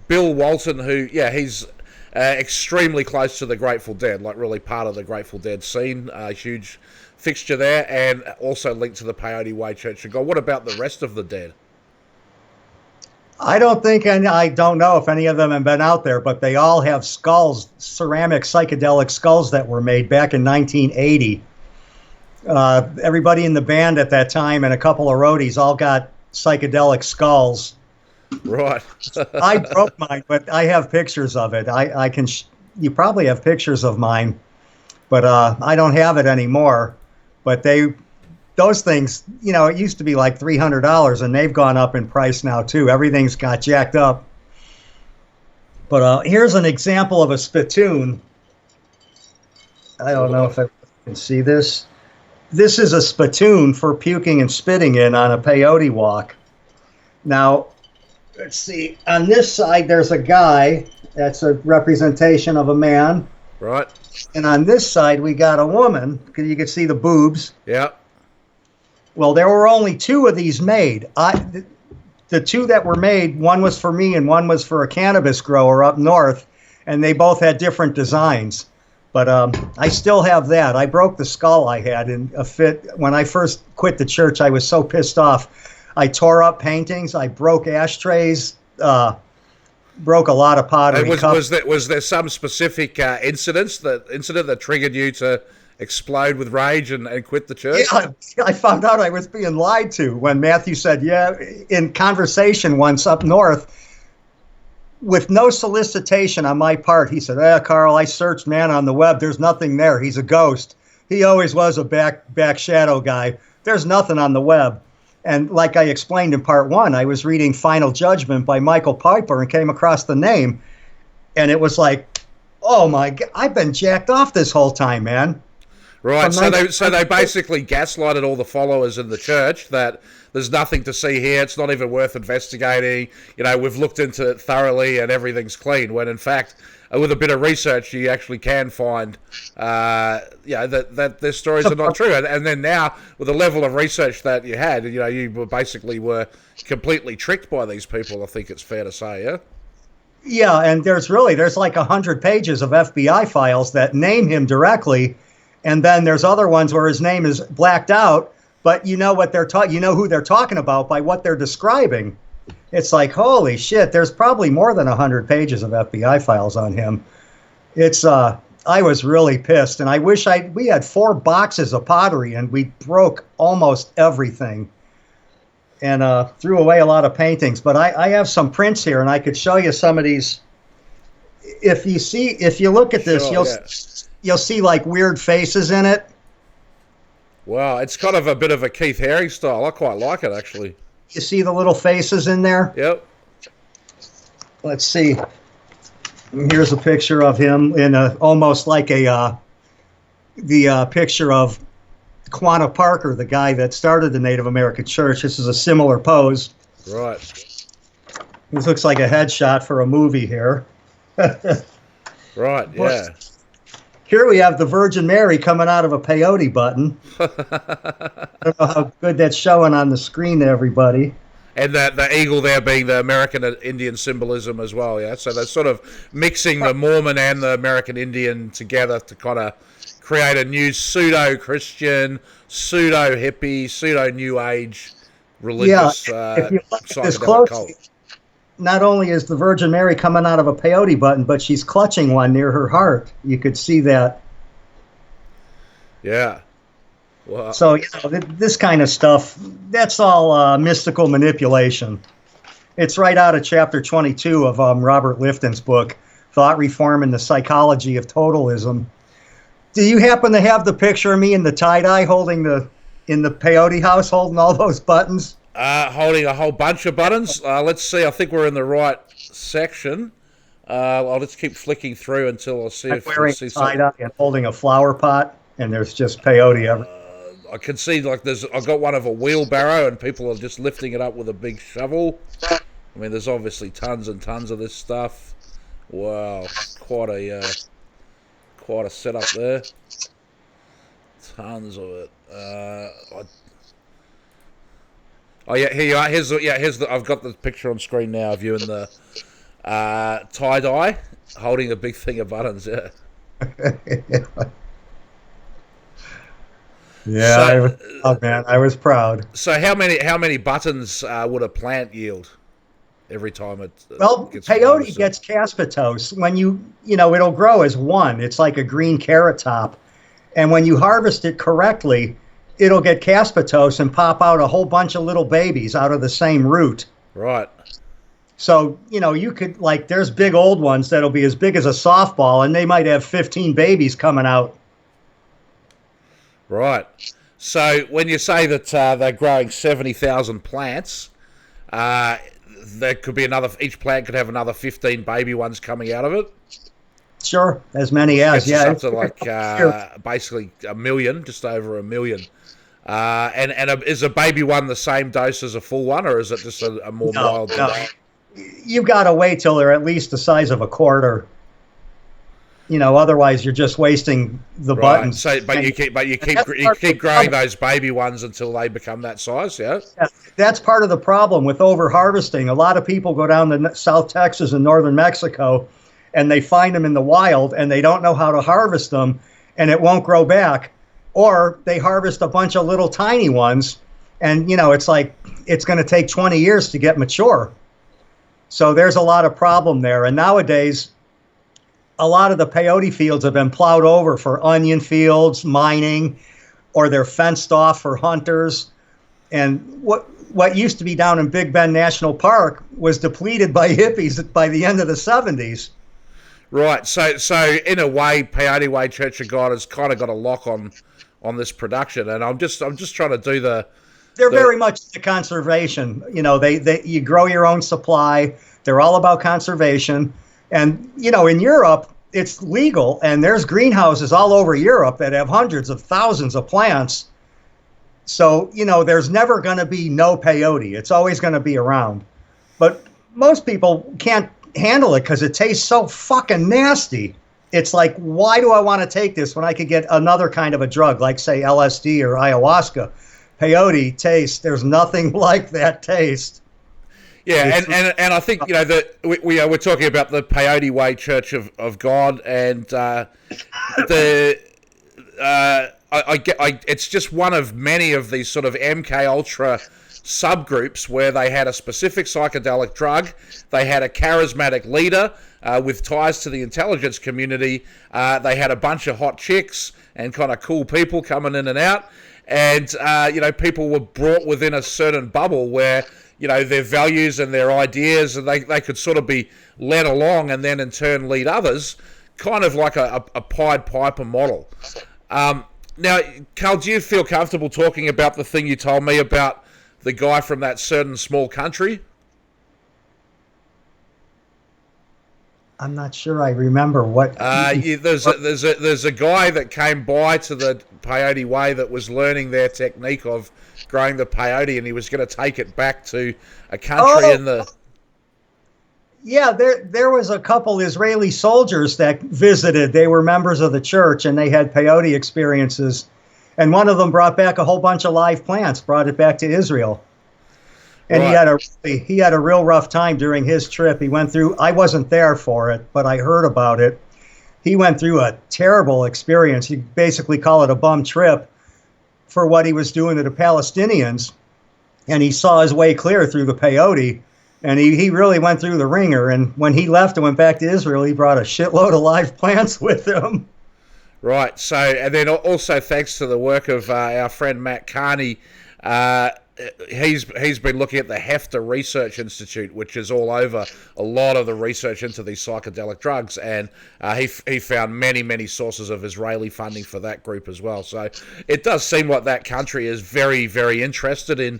Bill Walton, who, he's extremely close to the Grateful Dead, like really part of the Grateful Dead scene, huge fixture there, and also linked to the Peyote Way Church of God. What about the rest of the Dead? I don't think, and I don't know if any of them have been out there, but they all have skulls, ceramic psychedelic skulls that were made back in 1980. Everybody in the band at that time and a couple of roadies all got psychedelic skulls. Right. I broke mine, but I have pictures of it. I can. You probably have pictures of mine, but I don't have it anymore. But those things, it used to be like $300, and they've gone up in price now too. Everything's got jacked up. But here's an example of a spittoon. I don't know if I can see this. This is a spittoon for puking and spitting in on a peyote walk. Now, let's see. On this side, there's a guy. That's a representation of a man. Right. And on this side, we got a woman. You can see the boobs. Yeah. Well, there were only two of these made. The two that were made, one was for me and one was for a cannabis grower up north, and they both had different designs. But I still have that. I broke the skull I had in a fit. When I first quit the church, I was so pissed off. I tore up paintings. I broke ashtrays. Broke a lot of pottery. Was there some specific incident that triggered you to explode with rage and quit the church? Yeah, I found out I was being lied to when Matthew said, in conversation once up north, with no solicitation on my part, he said, Carl, I searched, man, on the web. There's nothing there. He's a ghost. He always was a back shadow guy. There's nothing on the web. And like I explained in part one, I was reading Final Judgment by Michael Piper and came across the name. And it was like, oh my God, I've been jacked off this whole time, man. Right, so they basically gaslighted all the followers in the church that there's nothing to see here, it's not even worth investigating, we've looked into it thoroughly and everything's clean, when in fact, with a bit of research, you actually can find that their stories are not true. And then now, with the level of research that you had, you were completely tricked by these people, I think it's fair to say, yeah? Yeah, and there's like 100 pages of FBI files that name him directly. And then there's other ones where his name is blacked out, but you know what who they're talking about by what they're describing. It's like, holy shit, there's probably more than 100 pages of FBI files on him. I was really pissed, and I wish we had 4 boxes of pottery, and we broke almost everything and threw away a lot of paintings. But I have some prints here, and I could show you some of these. If you look at this, you'll see like weird faces in it. Wow, it's kind of a bit of a Keith Haring style. I quite like it, actually. You see the little faces in there? Yep. Let's see. Here's a picture of him in almost like the picture of Quanah Parker, the guy that started the Native American Church. This is a similar pose. Right. This looks like a headshot for a movie here. Right, yeah. Here we have the Virgin Mary coming out of a peyote button. I don't know how good that's showing on the screen to everybody. And the eagle there being the American Indian symbolism as well, yeah? So they're sort of mixing the Mormon and the American Indian together to kind of create a new pseudo-Christian, pseudo-hippie, pseudo-New Age religious if you look at this psychedelic cult. closely, not only is the Virgin Mary coming out of a peyote button, but she's clutching one near her heart. You could see that. Yeah. Well, So, this kind of stuff, that's all mystical manipulation. It's right out of chapter 22 of Robert Lifton's book, Thought Reform and the Psychology of Totalism. Do you happen to have the picture of me in the tie-dye in the peyote house holding all those buttons? holding a whole bunch of buttons. Let's see. I think we're in the right section. I'll just keep flicking through until I see I'm if wearing I see something. tie-dye and holding a flower pot, and there's just peyote everywhere. I can see I've got one of a wheelbarrow and people are just lifting it up with a big shovel. I mean, there's obviously tons and tons of this stuff. Wow, quite a setup there. Tons of it. Oh yeah, here you are. Here's the. I've got the picture on screen now of you in the tie-dye, holding a big thing of buttons, yeah. Yeah, So, I was proud, man. I was proud. so how many buttons would a plant yield every time it Well, gets peyote harvested? gets caspitose when it'll grow as one. It's like a green carrot top. And when you harvest it correctly, it'll get caspitose and pop out a whole bunch of little babies out of the same root. Right, So, you could, like, there's big old ones that'll be as big as a softball, and they might have 15 babies coming out. right. So when you say that they're growing 70,000 plants, there could be each plant could have another 15 baby ones coming out of it. Sure, as many as, Gets us yeah. up to like basically a million, just over a million. And is a baby one the same dose as a full one, or is it just a more mild No. dose? You've got to wait till they're at least the size of a quarter. Otherwise you're just wasting the buttons. So, but you keep growing those baby ones until they become that size, yeah. That's part of the problem with over harvesting. A lot of people go down to South Texas and northern Mexico, and they find them in the wild, and they don't know how to harvest them, and it won't grow back. Or they harvest a bunch of little tiny ones, and it's like it's going to take 20 years to get mature. So there's a lot of problem there. And nowadays, a lot of the peyote fields have been plowed over for onion fields, mining, or they're fenced off for hunters. And what used to be down in Big Bend National Park was depleted by hippies by the end of the 70s. Right. So in a way, Peyote Way Church of God has kind of got a lock on this production, and I'm just trying to do They're very much into conservation. You grow your own supply. They're all about conservation. And, in Europe, it's legal, and there's greenhouses all over Europe that have hundreds of thousands of plants. So, there's never going to be no peyote. It's always going to be around. But most people can't handle it because it tastes so fucking nasty. It's like, why do I want to take this when I could get another kind of a drug, like, say, LSD or ayahuasca? Peyote taste, there's nothing like that taste. Yeah, and I think that we're talking about the Peyote Way Church of God, and it's just one of many of these sort of MK Ultra subgroups where they had a specific psychedelic drug, they had a charismatic leader with ties to the intelligence community, they had a bunch of hot chicks and kind of cool people coming in and out, and people were brought within a certain bubble where their values and their ideas, and they could sort of be led along and then in turn lead others, kind of like a Pied Piper model. Now, Carl, do you feel comfortable talking about the thing you told me about the guy from that certain small country? I'm not sure I remember what. There's a guy that came by to the Peyote Way that was learning their technique of growing the peyote, and he was going to take it back to a country in the. Yeah, there was a couple Israeli soldiers that visited. They were members of the church, and they had peyote experiences. And one of them brought back a whole bunch of live plants, brought it back to Israel. And right. he had a real rough time during his trip. He went through, I wasn't there for it, but I heard about it. He went through a terrible experience. You basically call it a bum trip for what he was doing to the Palestinians. And he saw his way clear through the peyote. And he really went through the ringer. And when he left and went back to Israel, he brought a shitload of live plants with him. Right. So, and then also thanks to the work of our friend Matt Carney, he's been looking at the Hefter Research Institute, which is all over a lot of the research into these psychedelic drugs, and he found many sources of Israeli funding for that group as well. So it does seem like that country is very, very interested in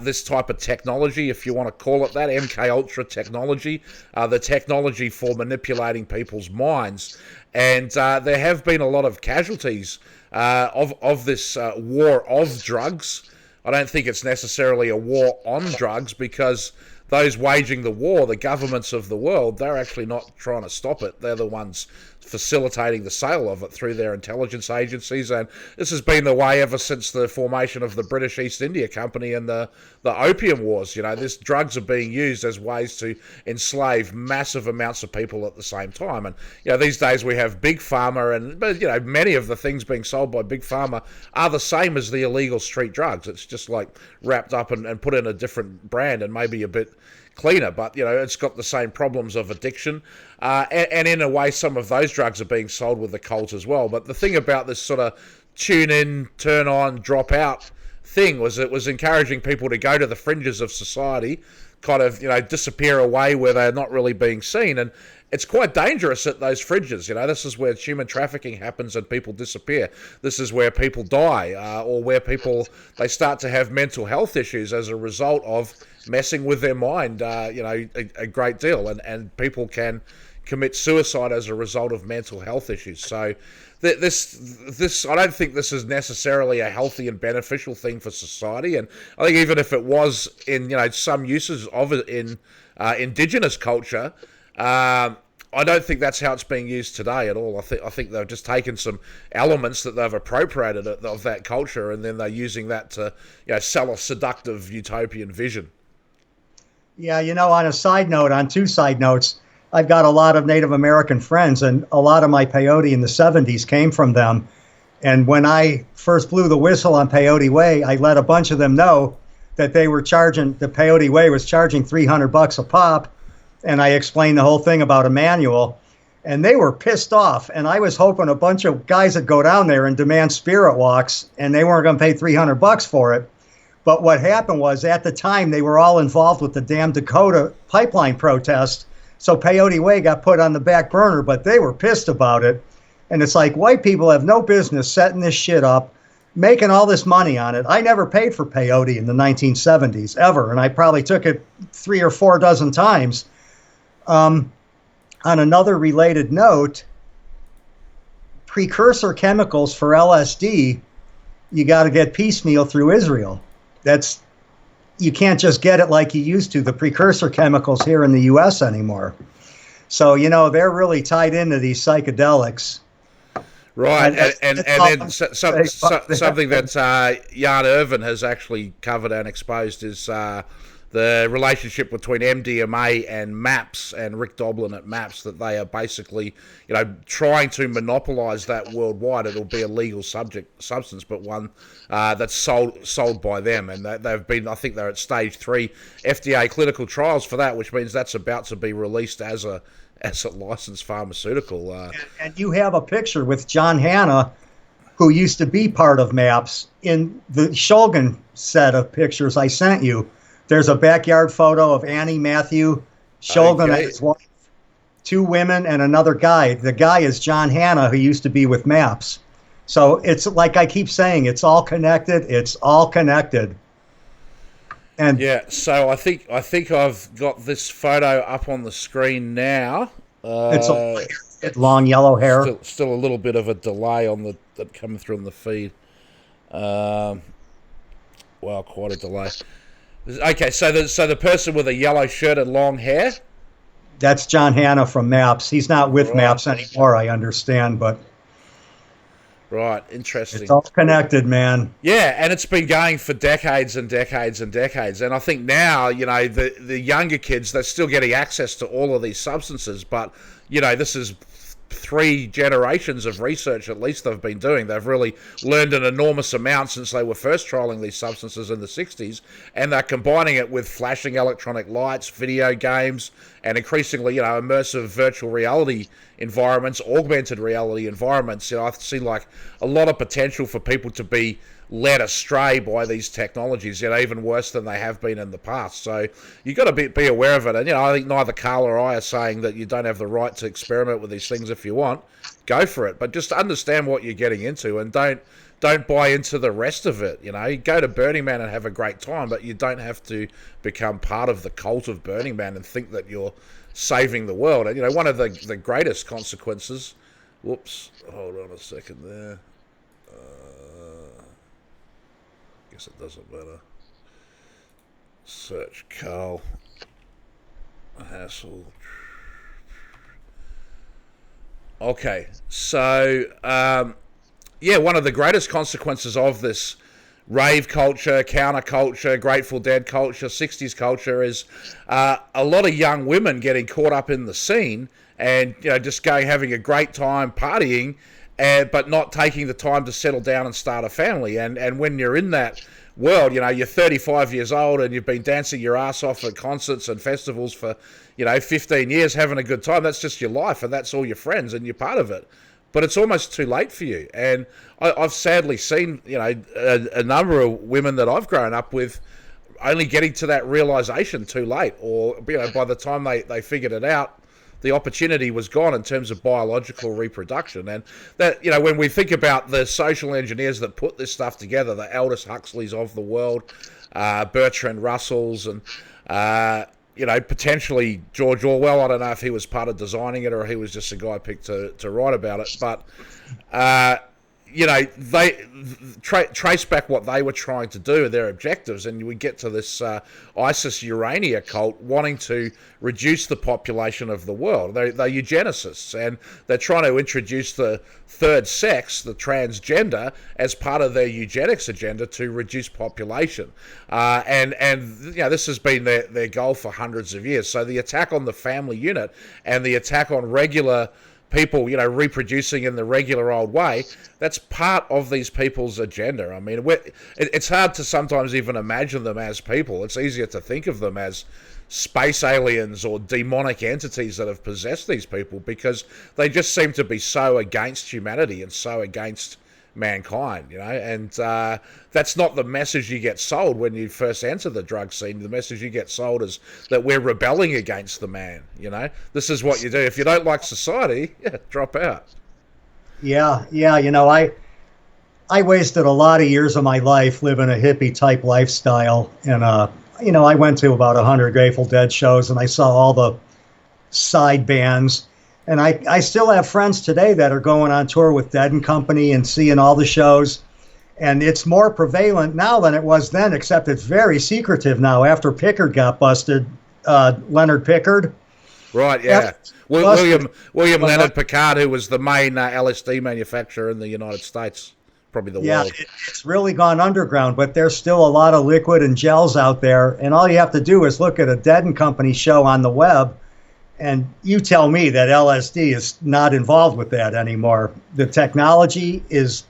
this type of technology, if you want to call it that, MK Ultra technology, the technology for manipulating people's minds. And there have been a lot of casualties of this war of drugs. I don't think it's necessarily a war on drugs, because those waging the war, the governments of the world, they're actually not trying to stop it. They're the ones facilitating the sale of it through their intelligence agencies. And this has been the way ever since the formation of the British East India Company and the Opium Wars. This drugs are being used as ways to enslave massive amounts of people at the same time. And these days we have big pharma, but many of the things being sold by big pharma are the same as the illegal street drugs. It's just like wrapped up and put in a different brand and maybe a bit cleaner, but it's got the same problems of addiction, and in a way some of those drugs are being sold with the cult as well. But the thing about this sort of tune in, turn on, drop out thing was it was encouraging people to go to the fringes of society, kind of disappear away where they're not really being seen. And it's quite dangerous at those fringes. This is where human trafficking happens and people disappear. This is where people die, or where they start to have mental health issues as a result of messing with their mind, a great deal. And people can commit suicide as a result of mental health issues. So this I don't think this is necessarily a healthy and beneficial thing for society. And I think even if it was in some uses of it in indigenous culture, I don't think that's how it's being used today at all. I think they've just taken some elements that they've appropriated of that culture, and then they're using that to sell a seductive utopian vision. Yeah, on a side note, on two side notes, I've got a lot of Native American friends, and a lot of my peyote in the 70s came from them. And when I first blew the whistle on Peyote Way, I let a bunch of them know that the Peyote Way was charging $300 a pop. And I explained the whole thing about a manual, and they were pissed off. And I was hoping a bunch of guys would go down there and demand spirit walks, and they weren't going to pay $300 for it. But what happened was, at the time, they were all involved with the damn Dakota pipeline protest. So Peyote Way got put on the back burner, but they were pissed about it. And it's like, white people have no business setting this shit up, making all this money on it. I never paid for peyote in the 1970s, ever. And I probably took it 3 or 4 dozen times. On another related note, precursor chemicals for LSD, you got to get piecemeal through Israel. You can't just get it like you used to, the precursor chemicals here in the U.S. anymore. So, they're really tied into these psychedelics. Right, and then something that Jan Irvin has actually covered and exposed is the relationship between MDMA and MAPS, and Rick Doblin at MAPS, that they are basically, trying to monopolize that worldwide. It'll be a legal substance, but one that's sold by them, and they've been, I think they're at stage 3 FDA clinical trials for that, which means that's about to be released as a licensed pharmaceutical. And you have a picture with John Hanna, who used to be part of MAPS, in the Shulgin set of pictures I sent you. There's a backyard photo of Annie Matthew, Shulgin and his wife, 2 women, and another guy. The guy is John Hanna, who used to be with MAPS. So it's like I keep saying, it's all connected. It's all connected. And yeah, so I think I've got this photo up on the screen now. It's a long yellow hair. Still a little bit of a delay on that coming through on the feed. Well, quite a delay. Okay, so the person with a yellow shirt and long hair? That's John Hanna from MAPS. He's not with MAPS anymore, I understand, but... Right, interesting. It's all connected, man. Yeah, and it's been going for decades and decades and decades. And I think now, the younger kids, they're still getting access to all of these substances, but, this is 3 generations of research at least they've been doing. They've really learned an enormous amount since they were first trialing these substances in the 60s, and they're combining it with flashing electronic lights, video games, and increasingly, immersive virtual reality environments, augmented reality environments. I see like a lot of potential for people to be led astray by these technologies, even worse than they have been in the past. So you've got to be aware of it. And, I think neither Carl or I are saying that you don't have the right to experiment with these things. If you want, go for it. But just understand what you're getting into, and don't buy into the rest of it. Go to Burning Man and have a great time, but you don't have to become part of the cult of Burning Man and think that you're saving the world. And, one of the greatest consequences... Whoops. Hold on a second there. Guess it doesn't matter. Search Carl Hassell. Okay, so yeah, one of the greatest consequences of this rave culture, counterculture, Grateful Dead culture, 60s culture is a lot of young women getting caught up in the scene and just going having a great time partying, but not taking the time to settle down and start a family. And when you're in that world, you're 35 years old and you've been dancing your ass off at concerts and festivals for 15 years, having a good time. That's just your life, and that's all your friends, and you're part of it. But it's almost too late for you. And I've sadly seen, a number of women that I've grown up with only getting to that realization too late, or by the time they figured it out, the opportunity was gone in terms of biological reproduction. And that, when we think about the social engineers that put this stuff together, the Aldous Huxleys of the world, Bertrand Russells, and potentially George Orwell. I don't know if he was part of designing it or he was just a guy picked to write about it. But, they trace back what they were trying to do, their objectives, and we get to this ISIS Urania cult wanting to reduce the population of the world. They're eugenicists, and they're trying to introduce the third sex, the transgender, as part of their eugenics agenda to reduce population. And this has been their goal for hundreds of years. So the attack on the family unit and the attack on regular people, reproducing in the regular old way, that's part of these people's agenda. I mean, it's hard to sometimes even imagine them as people. It's easier to think of them as space aliens or demonic entities that have possessed these people, because they just seem to be so against humanity and so against mankind, and that's not the message you get sold when you first enter the drug scene. The message you get sold is that we're rebelling against the man. This is what you do. If you don't like society, drop out. Yeah. I wasted a lot of years of my life living a hippie type lifestyle, and I went to about 100 Grateful Dead shows, and I saw all the side bands. And I still have friends today that are going on tour with Dead and Company and seeing all the shows. And it's more prevalent now than it was then, except it's very secretive now after Pickard got busted, Leonard Pickard. Right, yeah. William Leonard Pickard, who was the main LSD manufacturer in the United States, probably the world. Yeah, it's really gone underground, but there's still a lot of liquid and gels out there. And all you have to do is look at a Dead and Company show on the web, and you tell me that LSD is not involved with that anymore. The technology is,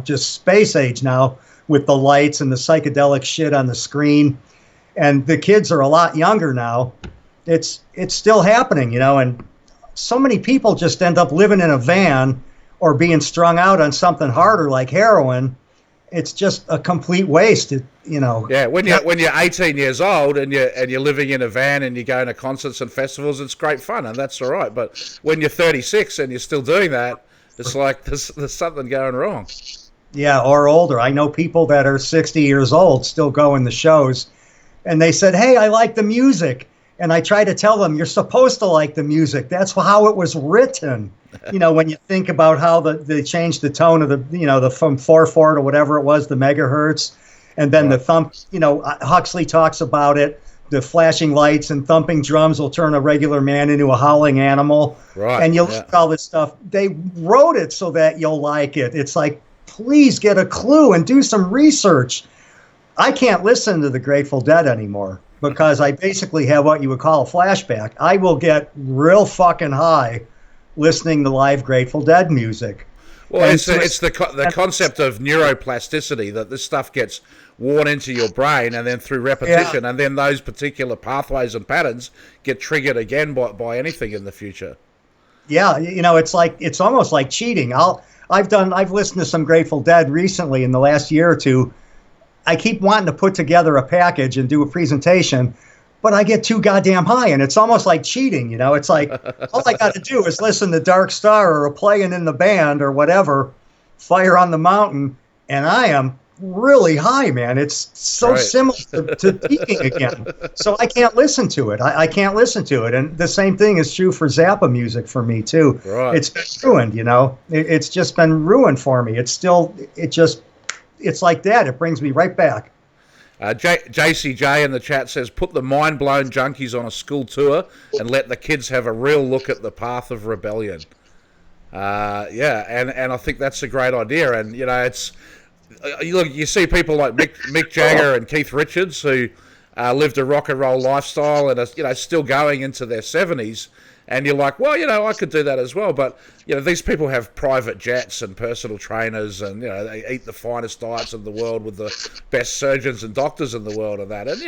just space age now with the lights and the psychedelic shit on the screen. And the kids are a lot younger now. It's still happening, and so many people just end up living in a van or being strung out on something harder like heroin. It's just a complete waste. Yeah, when you're 18 years old and you're living in a van and you're going to concerts and festivals, it's great fun and that's all right. But when you're 36 and you're still doing that, it's like there's something going wrong. Yeah, or older. I know people that are 60 years old still going to shows, and they said, "Hey, I like the music." And I try to tell them, you're supposed to like the music. That's how it was written. When you think about how they changed the tone of the from 4/4 to whatever it was, the megahertz, and then the thump. Huxley talks about it. The flashing lights and thumping drums will turn a regular man into a howling animal. Right. And you look at all this stuff. They wrote it so that you'll like it. It's like, please get a clue and do some research. I can't listen to the Grateful Dead anymore, because I basically have what you would call a flashback. I will get real fucking high listening to live Grateful Dead music. Well, it's the concept of neuroplasticity, that this stuff gets worn into your brain, and then through repetition, and then those particular pathways and patterns get triggered again by anything in the future. Yeah, it's almost like cheating. I've listened to some Grateful Dead recently in the last year or two. I keep wanting to put together a package and do a presentation, but I get too goddamn high, and it's almost like cheating. It's like all I got to do is listen to Dark Star or Playing in the Band or whatever, Fire on the Mountain, and I am really high, man. It's so similar to peaking again. So I can't listen to it. I can't listen to it. And the same thing is true for Zappa music for me too. Right. It's been ruined, It's just been ruined for me. It's like that. It brings me right back. JCJ in the chat says, put the mind-blown junkies on a school tour and let the kids have a real look at the path of rebellion. Yeah, and I think that's a great idea. And it's you see people like Mick Jagger and Keith Richards who lived a rock and roll lifestyle and are still going into their 70s. And you're like, well, I could do that as well. But, these people have private jets and personal trainers and, they eat the finest diets in the world with the best surgeons and doctors in the world and that. And,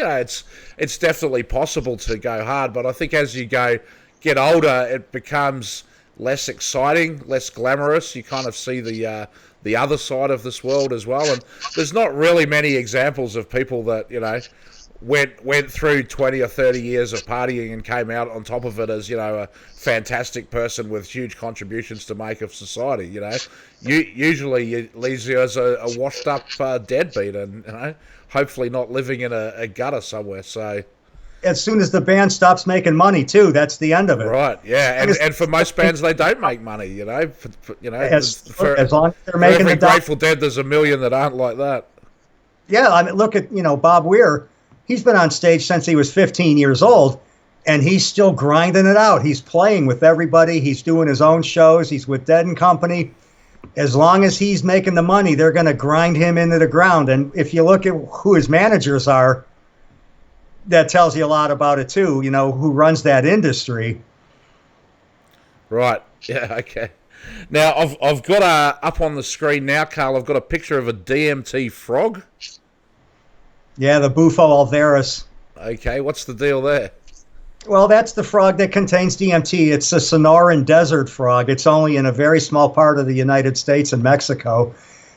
it's definitely possible to go hard. But I think as you get older, it becomes less exciting, less glamorous. You kind of see the other side of this world as well. And there's not really many examples of people that, went through 20 or 30 years of partying and came out on top of it as, a fantastic person with huge contributions to make of society, Usually it leaves you as a washed up deadbeat and, hopefully not living in a gutter somewhere. So as soon as the band stops making money too, that's the end of it. Right, yeah. And for most bands, they don't make money, as long as they're making the Grateful Dead, there's a million that aren't like that. Yeah, I mean, look at, Bob Weir. He's been on stage since he was 15 years old, and he's still grinding it out. He's playing with everybody. He's doing his own shows. He's with Dead and Company. As long as he's making the money, they're going to grind him into the ground. And if you look at who his managers are, that tells you a lot about it too, who runs that industry. Right. Yeah, okay. Now, I've got up on the screen now, Carl, I've got a picture of a DMT frog. Yeah, the Bufo alvarez. Okay, what's the deal there? Well, that's the frog that contains DMT. It's a Sonoran desert frog. It's only in a very small part of the United States and Mexico.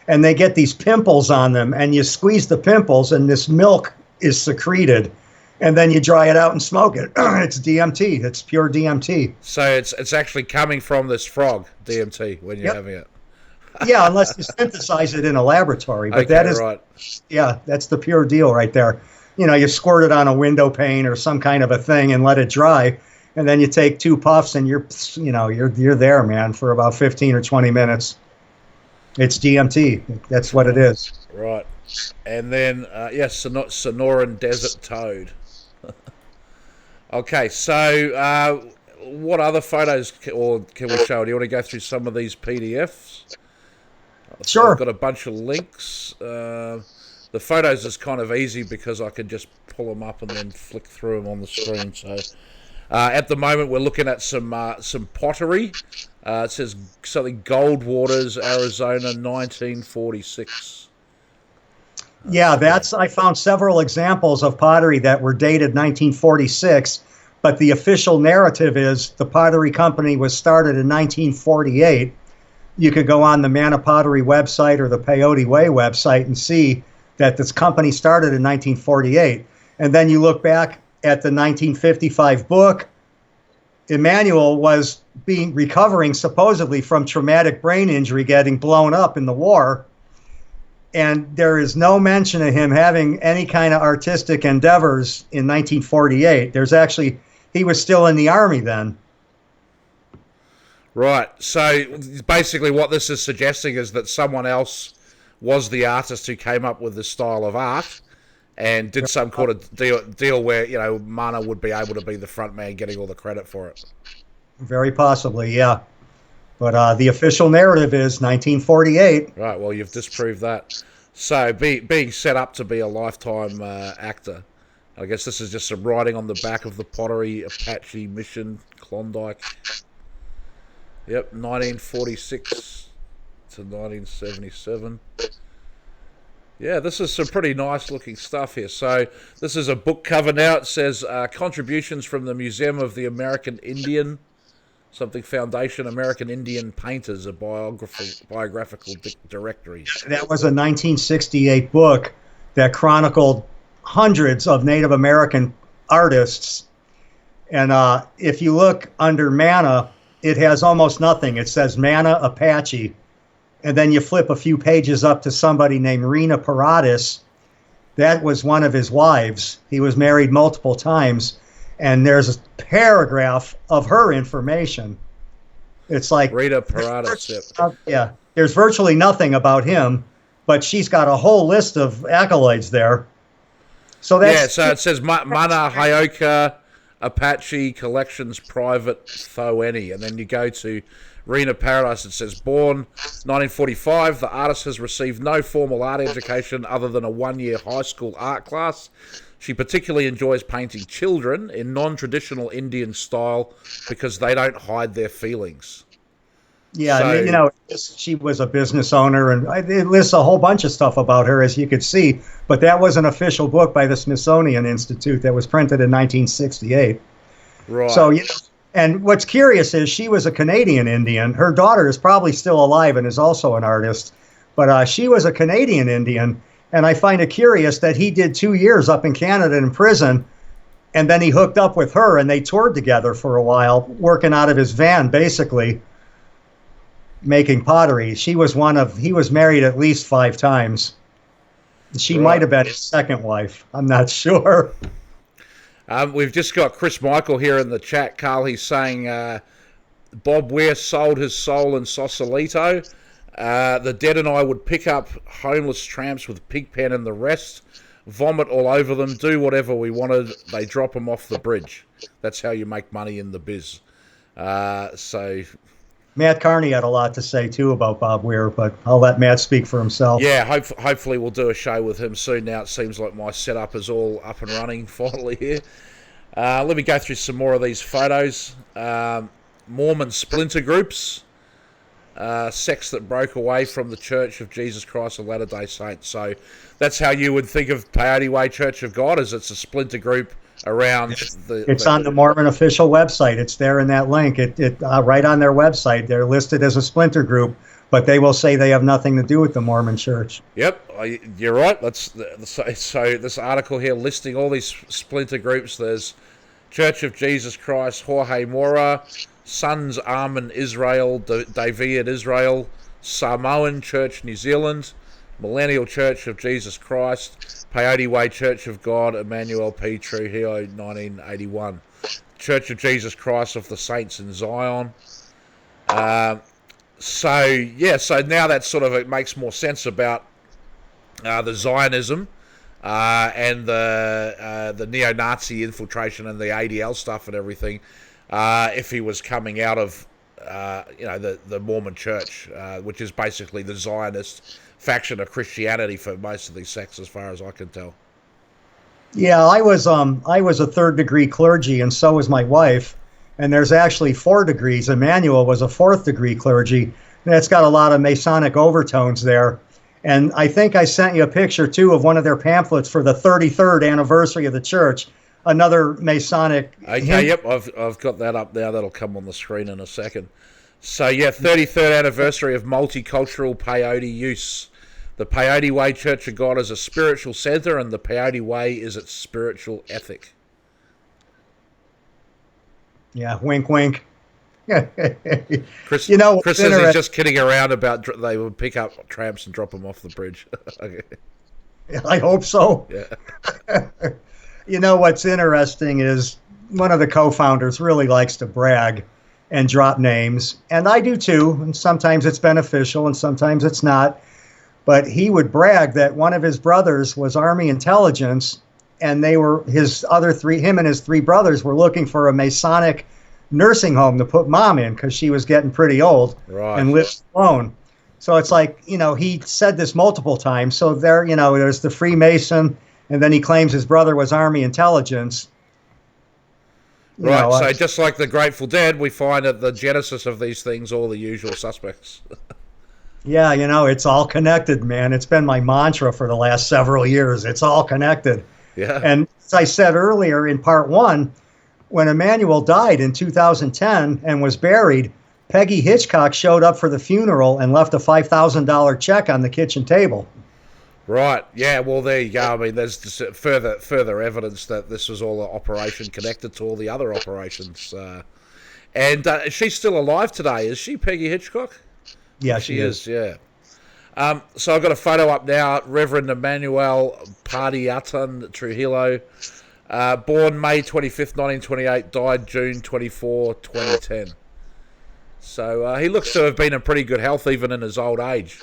And they get these pimples on them, and you squeeze the pimples, and this milk is secreted. And then you dry it out and smoke it. It's DMT. It's pure DMT. So it's actually coming from this frog, DMT, when you're having it. Yeah, unless you synthesize it in a laboratory. But okay, that is right. Yeah, that's the pure deal right there. You squirt it on a window pane or some kind of a thing and let it dry, and then you take 2 puffs and you're there, man, for about 15 or 20 minutes. It's DMT. That's what it is. Right. And then Sonoran desert toad. Okay, so what other photos can we show? Do you want to go through some of these PDFs? Sure. I've got a bunch of links. The photos is kind of easy because I can just pull them up and then flick through them on the screen. So at the moment we're looking at some pottery. It says something Goldwaters, Arizona, 1946. Yeah, I found several examples of pottery that were dated 1946, but the official narrative is the pottery company was started in 1948. You could go on the Mana Pottery website or the Peyote Way website and see that this company started in 1948. And then you look back at the 1955 book, Emmanuel was recovering supposedly from traumatic brain injury, getting blown up in the war. And there is no mention of him having any kind of artistic endeavors in 1948. He was still in the army then. Right. So basically what this is suggesting is that someone else was the artist who came up with this style of art and did some kind of deal where, Mana would be able to be the front man getting all the credit for it. Very possibly, yeah. But the official narrative is 1948. Right, well, you've disproved that. So being set up to be a lifetime actor. I guess this is just some writing on the back of the pottery, Apache Mission, Klondike. Yep, 1946 to 1977. Yeah, this is some pretty nice looking stuff here. So this is a book cover now. It says contributions from the Museum of the American Indian, something Foundation American Indian Painters, a biographical directory. That was a 1968 book that chronicled hundreds of Native American artists. And if you look under Mana, it has almost nothing. It says Mana Apache. And then you flip a few pages up to somebody named Rena Paradas. That was one of his wives. He was married multiple times. And there's a paragraph of her information. It's like Rena Paradas. Yeah, there's virtually nothing about him, but she's got a whole list of accolades there. So so it says Mana Hyoka Apache Collections Private Thoeni, and then you go to Rena Paradise, it says, born 1945, the artist has received no formal art education other than a one-year high school art class. She particularly enjoys painting children in non-traditional Indian style because they don't hide their feelings. Yeah, So, and, she was a business owner, and it lists a whole bunch of stuff about her, as you could see. But that was an official book by the Smithsonian Institute that was printed in 1968. right. So, and what's curious is she was a Canadian Indian. Her daughter is probably still alive and is also an artist, but she was a Canadian Indian. And I find it curious that he did 2 years up in Canada in prison, and then he hooked up with her, and they toured together for a while, working out of his van, basically, making pottery. He was married at least 5 times. She might have been his second wife. I'm not sure. We've just got Chris Michael here in the chat, Carl. He's saying Bob Ware sold his soul in Sausalito. The dead and I would pick up homeless tramps with Pigpen and the rest, vomit all over them, do whatever we wanted. They drop them off the bridge. That's how you make money in the biz. So Matt Carney had a lot to say, too, about Bob Weir, but I'll let Matt speak for himself. Yeah, hopefully we'll do a show with him soon. Now it seems like my setup is all up and running finally here. Let me go through some more of these photos. Mormon splinter groups. Sects that broke away from the Church of Jesus Christ of Latter-day Saints. So that's how you would think of Peyote Way Church of God, is it's a splinter group around It's on the Mormon official website. It's there in that link. It right on their website. They're listed as a splinter group, but they will say they have nothing to do with the Mormon Church. Yep, you're right. So this article here listing all these splinter groups. There's Church of Jesus Christ, Jorge Mora, Sons Armin Israel, David Israel, Samoan Church New Zealand, Millennial Church of Jesus Christ, Peyote Way Church of God, Emmanuel P. Trujillo, 1981, Church of Jesus Christ of the Saints in Zion. So now that sort of it makes more sense about the Zionism and the neo-Nazi infiltration and the ADL stuff and everything. If he was coming out of the Mormon Church, which is basically the Zionist faction of Christianity for most of these sects, as far as I can tell. Yeah, I was a third degree clergy, and so was my wife. And there's actually 4 degrees. Emmanuel was a 4th degree clergy, and it's got a lot of Masonic overtones there. And I think I sent you a picture too of one of their pamphlets for the 33rd anniversary of the church. Another Masonic. Okay, yep, I've got that up now. That'll come on the screen in a second. So yeah, 33rd anniversary of multicultural peyote use. The Peyote Way Church of God is a spiritual center, and the Peyote Way is its spiritual ethic. Yeah, wink, wink. Chris says he's just kidding around about they would pick up tramps and drop them off the bridge. Okay. I hope so. Yeah. What's interesting is one of the co-founders really likes to brag and drop names, and I do too, and sometimes it's beneficial and sometimes it's not. But he would brag that one of his brothers was Army intelligence, and him and his 3 brothers were looking for a Masonic nursing home to put mom in because she was getting pretty old and lived alone. So it's like, he said this multiple times. So there's the Freemason, and then he claims his brother was Army intelligence. So just like the Grateful Dead, we find at the genesis of these things all the usual suspects. Yeah, it's all connected, man. It's been my mantra for the last several years. It's all connected. Yeah. And as I said earlier in part 1, when Emmanuel died in 2010 and was buried, Peggy Hitchcock showed up for the funeral and left a $5,000 check on the kitchen table. Right. Yeah. Well, there you go. I mean, there's further evidence that this was all an operation connected to all the other operations. And she's still alive today, is she, Peggy Hitchcock? Yeah, she is. Yeah. So I've got a photo up now. Reverend Emmanuel Pardiatan Trujillo, born May 25th, 1928, died June 24, 2010. So he looks to have been in pretty good health even in his old age.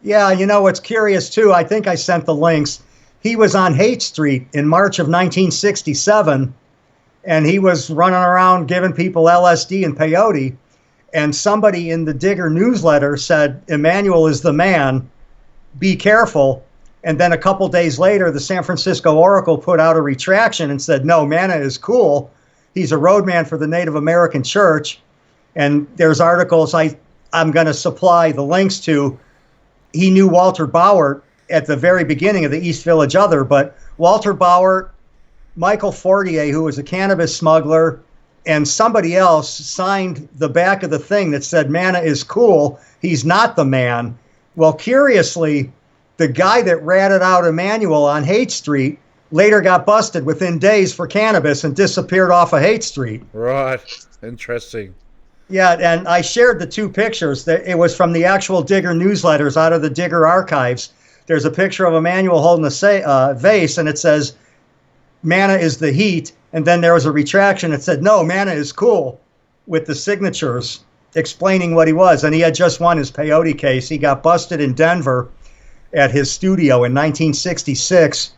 Yeah, what's curious too, I think I sent the links. He was on Haight Street in March of 1967, and he was running around giving people LSD and peyote. And somebody in the Digger newsletter said, Emmanuel is the man, be careful. And then a couple days later, the San Francisco Oracle put out a retraction and said, no, Manna is cool. He's a roadman for the Native American Church. And there's articles I'm going to supply the links to. He knew Walter Bauer at the very beginning of the East Village Other, but Walter Bauer, Michael Fortier, who was a cannabis smuggler, and somebody else signed the back of the thing that said Manna is cool. He's not the man. Well, curiously, the guy that ratted out Emmanuel on Haight Street later got busted within days for cannabis and disappeared off of Haight Street. Right. Interesting. Yeah, and I shared the two pictures. It was from the actual Digger newsletters out of the Digger archives. There's a picture of Emmanuel holding a vase, and it says, Manna is the heat. And then there was a retraction that said, no, Manna is cool, with the signatures explaining what he was. And he had just won his peyote case. He got busted in Denver at his studio in 1966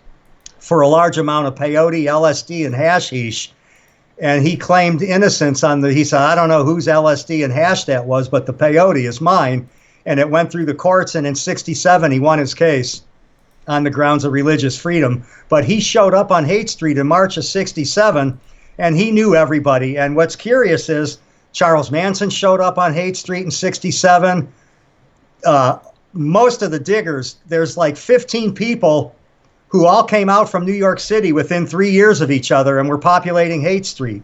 for a large amount of peyote, LSD, and hashish. And he claimed innocence he said, I don't know whose LSD and hash that was, but the peyote is mine. And it went through the courts, and in 67, he won his case on the grounds of religious freedom. But he showed up on Haight Street in March of 67, and he knew everybody. And what's curious is Charles Manson showed up on Haight Street in 67. Most of the Diggers, there's like 15 people who all came out from New York City within 3 years of each other and were populating Haight Street.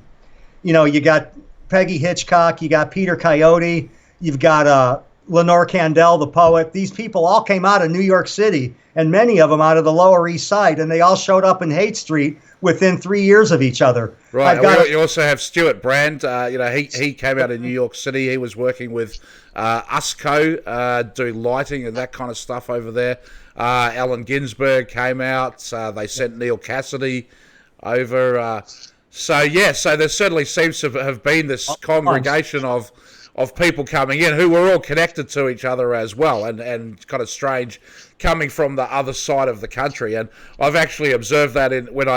You know, you got Peggy Hitchcock, you got Peter Coyote, you've got Lenore Kandel, the poet. These people all came out of New York City, and many of them out of the Lower East Side, and they all showed up in Haight Street within 3 years of each other. Right. You also have Stuart Brand. He came out of New York City. He was working with USCO, doing lighting and that kind of stuff over there. Allen Ginsberg came out. They sent Neil Cassidy over. So there certainly seems to have been this congregation of people coming in who were all connected to each other as well, and kind of strange coming from the other side of the country. And I've actually observed that when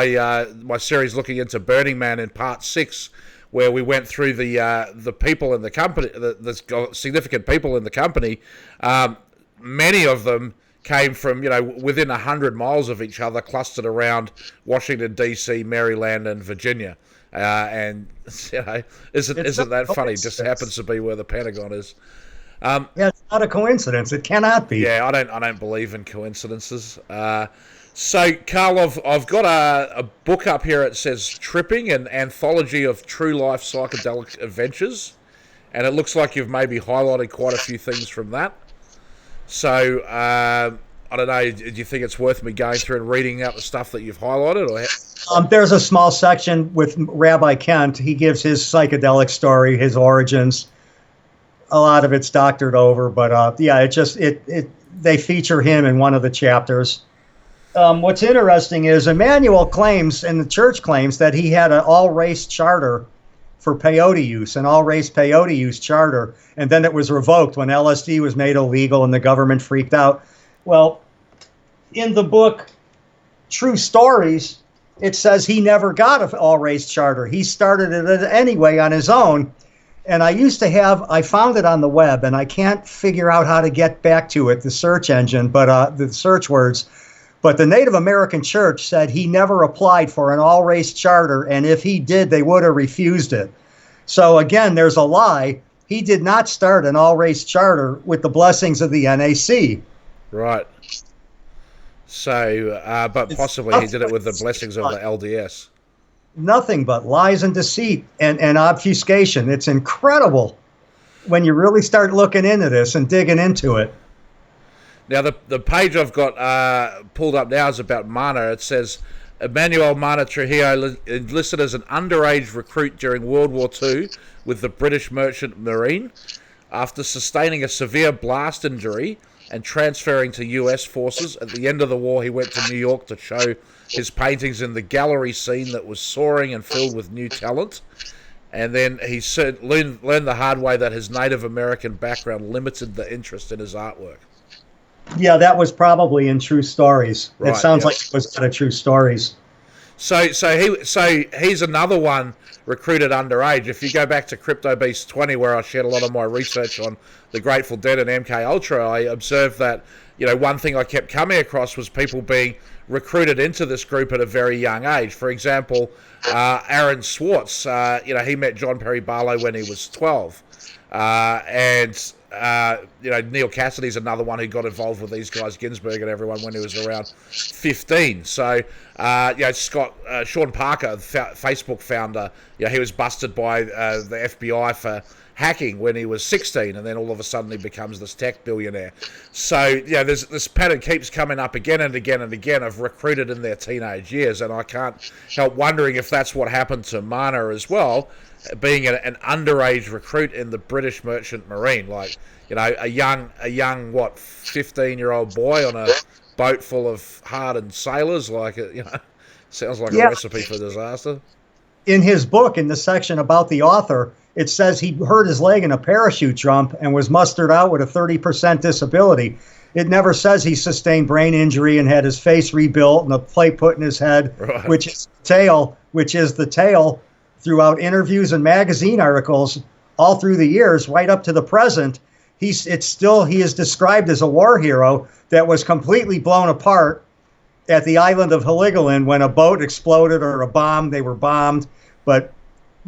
my series looking into Burning Man in part 6, where we went through the people in the company, the significant people in the company. Many of them came from within 100 miles of each other, clustered around Washington D.C., Maryland, and Virginia. And isn't that funny? Just happens to be where the Pentagon is. It's not a coincidence. It cannot be. Yeah, I don't believe in coincidences. So, Carl, I've got a book up here. It says "Tripping: An Anthology of True Life Psychedelic Adventures," and it looks like you've maybe highlighted quite a few things from that. So, I don't know. Do you think it's worth me going through and reading out the stuff that you've highlighted? Or there's a small section with Rabbi Kant. He gives his psychedelic story, his origins. A lot of it's doctored over, but they feature him in one of the chapters. What's interesting is Emmanuel claims, and the church claims, that he had an all-race charter for peyote use, an all-race peyote use charter, and then it was revoked when LSD was made illegal and the government freaked out. Well, in the book True Stories, it says he never got an all-race charter. He started it anyway on his own. And I found it on the web, and I can't figure out how to get back to it, the search engine, but the search words. But the Native American Church said he never applied for an all-race charter, and if he did, they would have refused it. So again, there's a lie. He did not start an all-race charter with the blessings of the NAC. Right. So, but possibly he did it with the blessings of the LDS. Nothing but lies and deceit and obfuscation. It's incredible when you really start looking into this and digging into it. Now, the page I've got pulled up now is about Mana. It says, Emmanuel Mana Trujillo enlisted as an underage recruit during World War II with the British Merchant Marine. After sustaining a severe blast injury and transferring to U.S. forces, at the end of the war, he went to New York to show his paintings in the gallery scene that was soaring and filled with new talent. And then he learned the hard way that his Native American background limited the interest in his artwork. Yeah, that was probably in True Stories. Right, it sounds like it was out of True Stories. So he's another one recruited underage. If you go back to CryptoBeast 20, where I shared a lot of my research on the Grateful Dead and MK Ultra, I observed that, you know, one thing I kept coming across was people being recruited into this group at a very young age. For example, Aaron Swartz, you know, he met John Perry Barlow when he was 12. You know, Neil Cassidy's another one who got involved with these guys, Ginsberg and everyone, when he was around 15. So, you know, Sean Parker, Facebook founder, you know, he was busted by the FBI for hacking when he was 16, and then all of a sudden he becomes this tech billionaire. So, yeah, this pattern keeps coming up again and again and again of recruited in their teenage years, and I can't help wondering if that's what happened to Mana as well, being an underage recruit in the British Merchant Marine. Like, you know, a young 15-year-old boy on a boat full of hardened sailors. Like, you know, sounds like a recipe for disaster. In his book, in the section about the author, it says he hurt his leg in a parachute jump and was mustered out with a 30% disability. It never says he sustained brain injury and had his face rebuilt and a plate put in his head, right, which is the tale throughout interviews and magazine articles all through the years, right up to the present. He is described as a war hero that was completely blown apart at the island of Heligoland when a boat exploded or they were bombed, but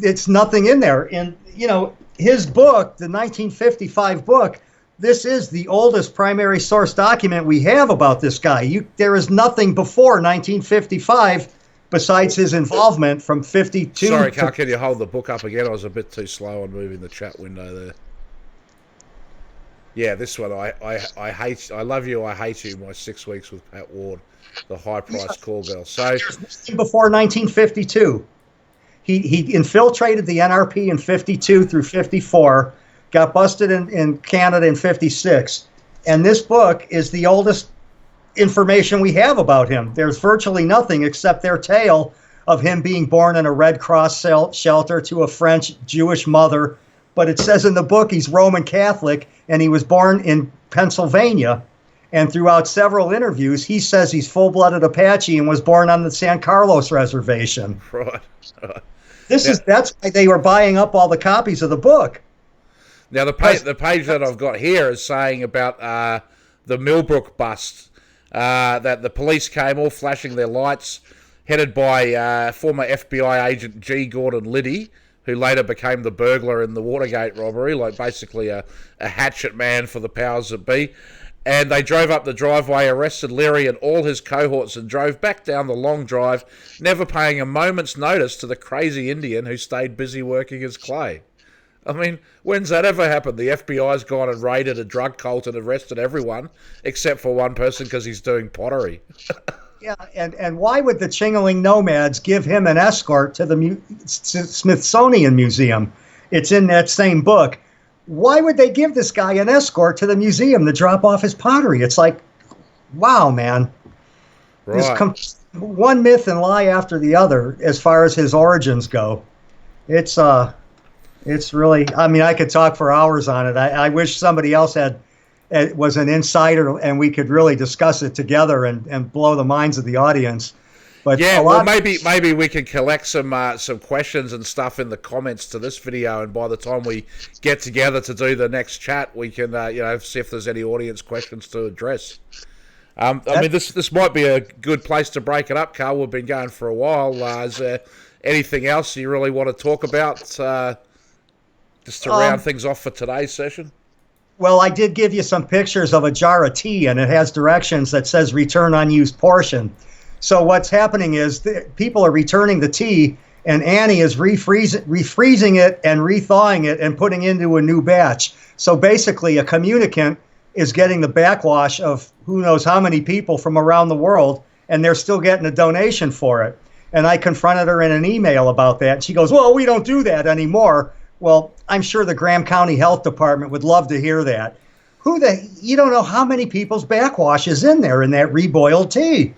it's nothing in there. And, you know, his book, the 1955 book, this is the oldest primary source document we have about this guy. There is nothing before 1955 besides his involvement from 52. Sorry, Carl, can you hold the book up again? I was a bit too slow on moving the chat window there. Yeah, this one, I hate, I love you, I hate you, my 6 weeks with Pat Ward, the high-priced call girl. So before 1952. He infiltrated the NRP in 52 through 54, got busted in Canada in 56. And this book is the oldest information we have about him. There's virtually nothing except their tale of him being born in a Red Cross shelter to a French Jewish mother. But it says in the book he's Roman Catholic, and he was born in Pennsylvania. And throughout several interviews, he says he's full-blooded Apache and was born on the San Carlos reservation. Right. That's why they were buying up all the copies of the book. Now, the page that I've got here is saying about the Millbrook bust, that the police came all flashing their lights, headed by former FBI agent G. Gordon Liddy, who later became the burglar in the Watergate robbery, like basically a hatchet man for the powers that be. And they drove up the driveway, arrested Leary and all his cohorts, and drove back down the long drive, never paying a moment's notice to the crazy Indian who stayed busy working his clay. I mean, when's that ever happened? The FBI's gone and raided a drug cult and arrested everyone, except for one person because he's doing pottery. Yeah, and why would the Chingaling nomads give him an escort to the Smithsonian Museum? It's in that same book. Why would they give this guy an escort to the museum to drop off his pottery? It's like, wow, man. Right. One myth and lie after the other as far as his origins go. It's really, I mean, I could talk for hours on it. I wish somebody else was an insider and we could really discuss it together and blow the minds of the audience. But yeah, well, maybe we can collect some questions and stuff in the comments to this video, and by the time we get together to do the next chat, we can see if there's any audience questions to address. I mean, this might be a good place to break it up, Carl. We've been going for a while. Is there anything else you really want to talk about, just to round things off for today's session? Well, I did give you some pictures of a jar of tea, and it has directions that says return unused portion. So what's happening is people are returning the tea, and Annie is refreezing it and rethawing it and putting into a new batch. So basically, a communicant is getting the backwash of who knows how many people from around the world, and they're still getting a donation for it. And I confronted her in an email about that. And she goes, well, we don't do that anymore. Well, I'm sure the Graham County Health Department would love to hear that. You don't know how many people's backwash is in there in that reboiled tea.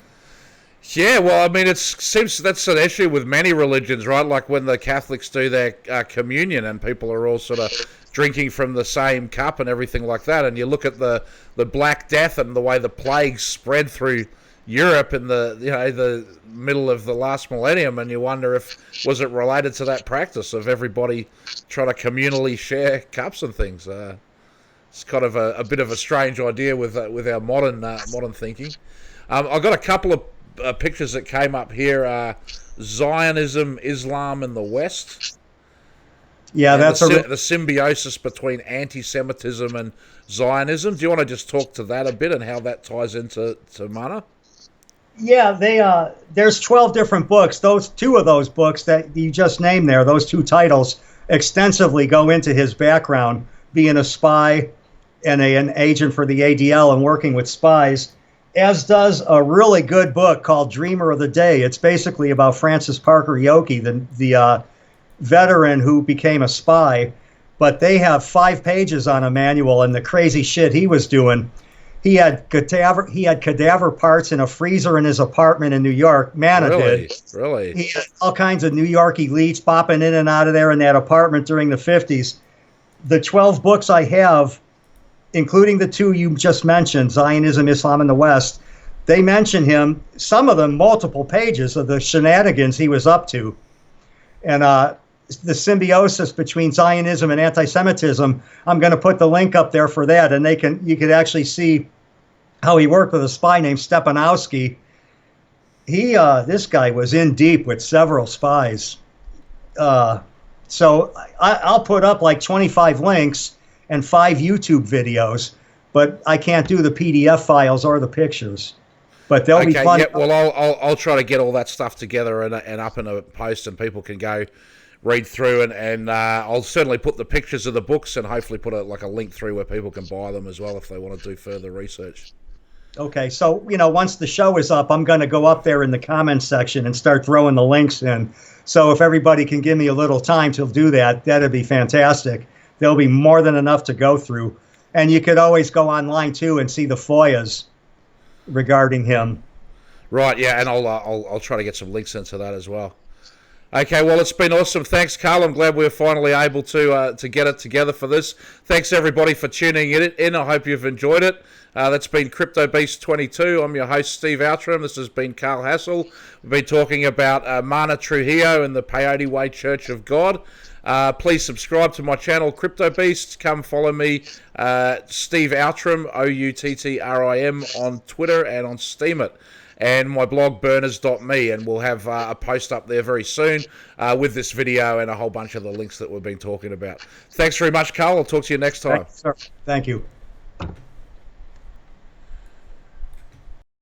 Yeah, well, I mean, it seems that's an issue with many religions, right? Like when the Catholics do their communion and people are all sort of drinking from the same cup and everything like that. And you look at the Black Death and the way the plague spread through Europe in the middle of the last millennium, and you wonder if was it related to that practice of everybody trying to communally share cups and things. It's kind of a bit of a strange idea with our modern thinking. I've got a couple of pictures that came up here. Zionism, Islam in the West. Yeah, that's the symbiosis between anti-Semitism and Zionism. Do you want to just talk to that a bit and how that ties into Mana? Yeah, there's 12 different books. Those two of those books that you just named there, those two titles, extensively go into his background, being a spy and an agent for the ADL and working with spies, as does a really good book called Dreamer of the Day. It's basically about Francis Parker Yockey, the veteran who became a spy, but they have 5 pages on a manual and the crazy shit he was doing. He had cadaver parts in a freezer in his apartment in New York. Mana did. Really? He had all kinds of New York elites popping in and out of there in that apartment during the 50s. The 12 books I have, including the 2 you just mentioned, Zionism, Islam in the West, they mention him, some of them multiple pages of the shenanigans he was up to. And the symbiosis between Zionism and anti-Semitism, I'm going to put the link up there for that, and you could actually see how he worked with a spy named Stepanowski. This guy was in deep with several spies. So I'll put up like 25 links and 5 YouTube videos, but I can't do the PDF files or the pictures. But they'll be fun. Yeah, well, I'll try to get all that stuff together and up in a post, and people can go read through, and I'll certainly put the pictures of the books and hopefully put a link through where people can buy them as well if they want to do further research. Okay, so once the show is up, I'm going to go up there in the comments section and start throwing the links in. So if everybody can give me a little time to do that, that'd be fantastic. There'll be more than enough to go through, and you could always go online too and see the FOIAs regarding him. Right, yeah, and I'll try to get some links into that as well. Okay, well, it's been awesome. Thanks, Carl. I'm glad we were finally able to get it together for this. Thanks, everybody, for tuning in. I hope you've enjoyed it. That's been CryptoBeast 22. I'm your host, Steve Outtrim. This has been Carl Hassell. We've been talking about Mana Trujillo and the Peyote Way Church of God. Please subscribe to my channel, CryptoBeast. Come follow me, Steve Outtrim, Outtrim, on Twitter and on Steemit. And my blog, burners.me, and we'll have a post up there very soon with this video and a whole bunch of the links that we've been talking about. Thanks very much, Carl. I'll talk to you next time. Thanks, sir. Thank you.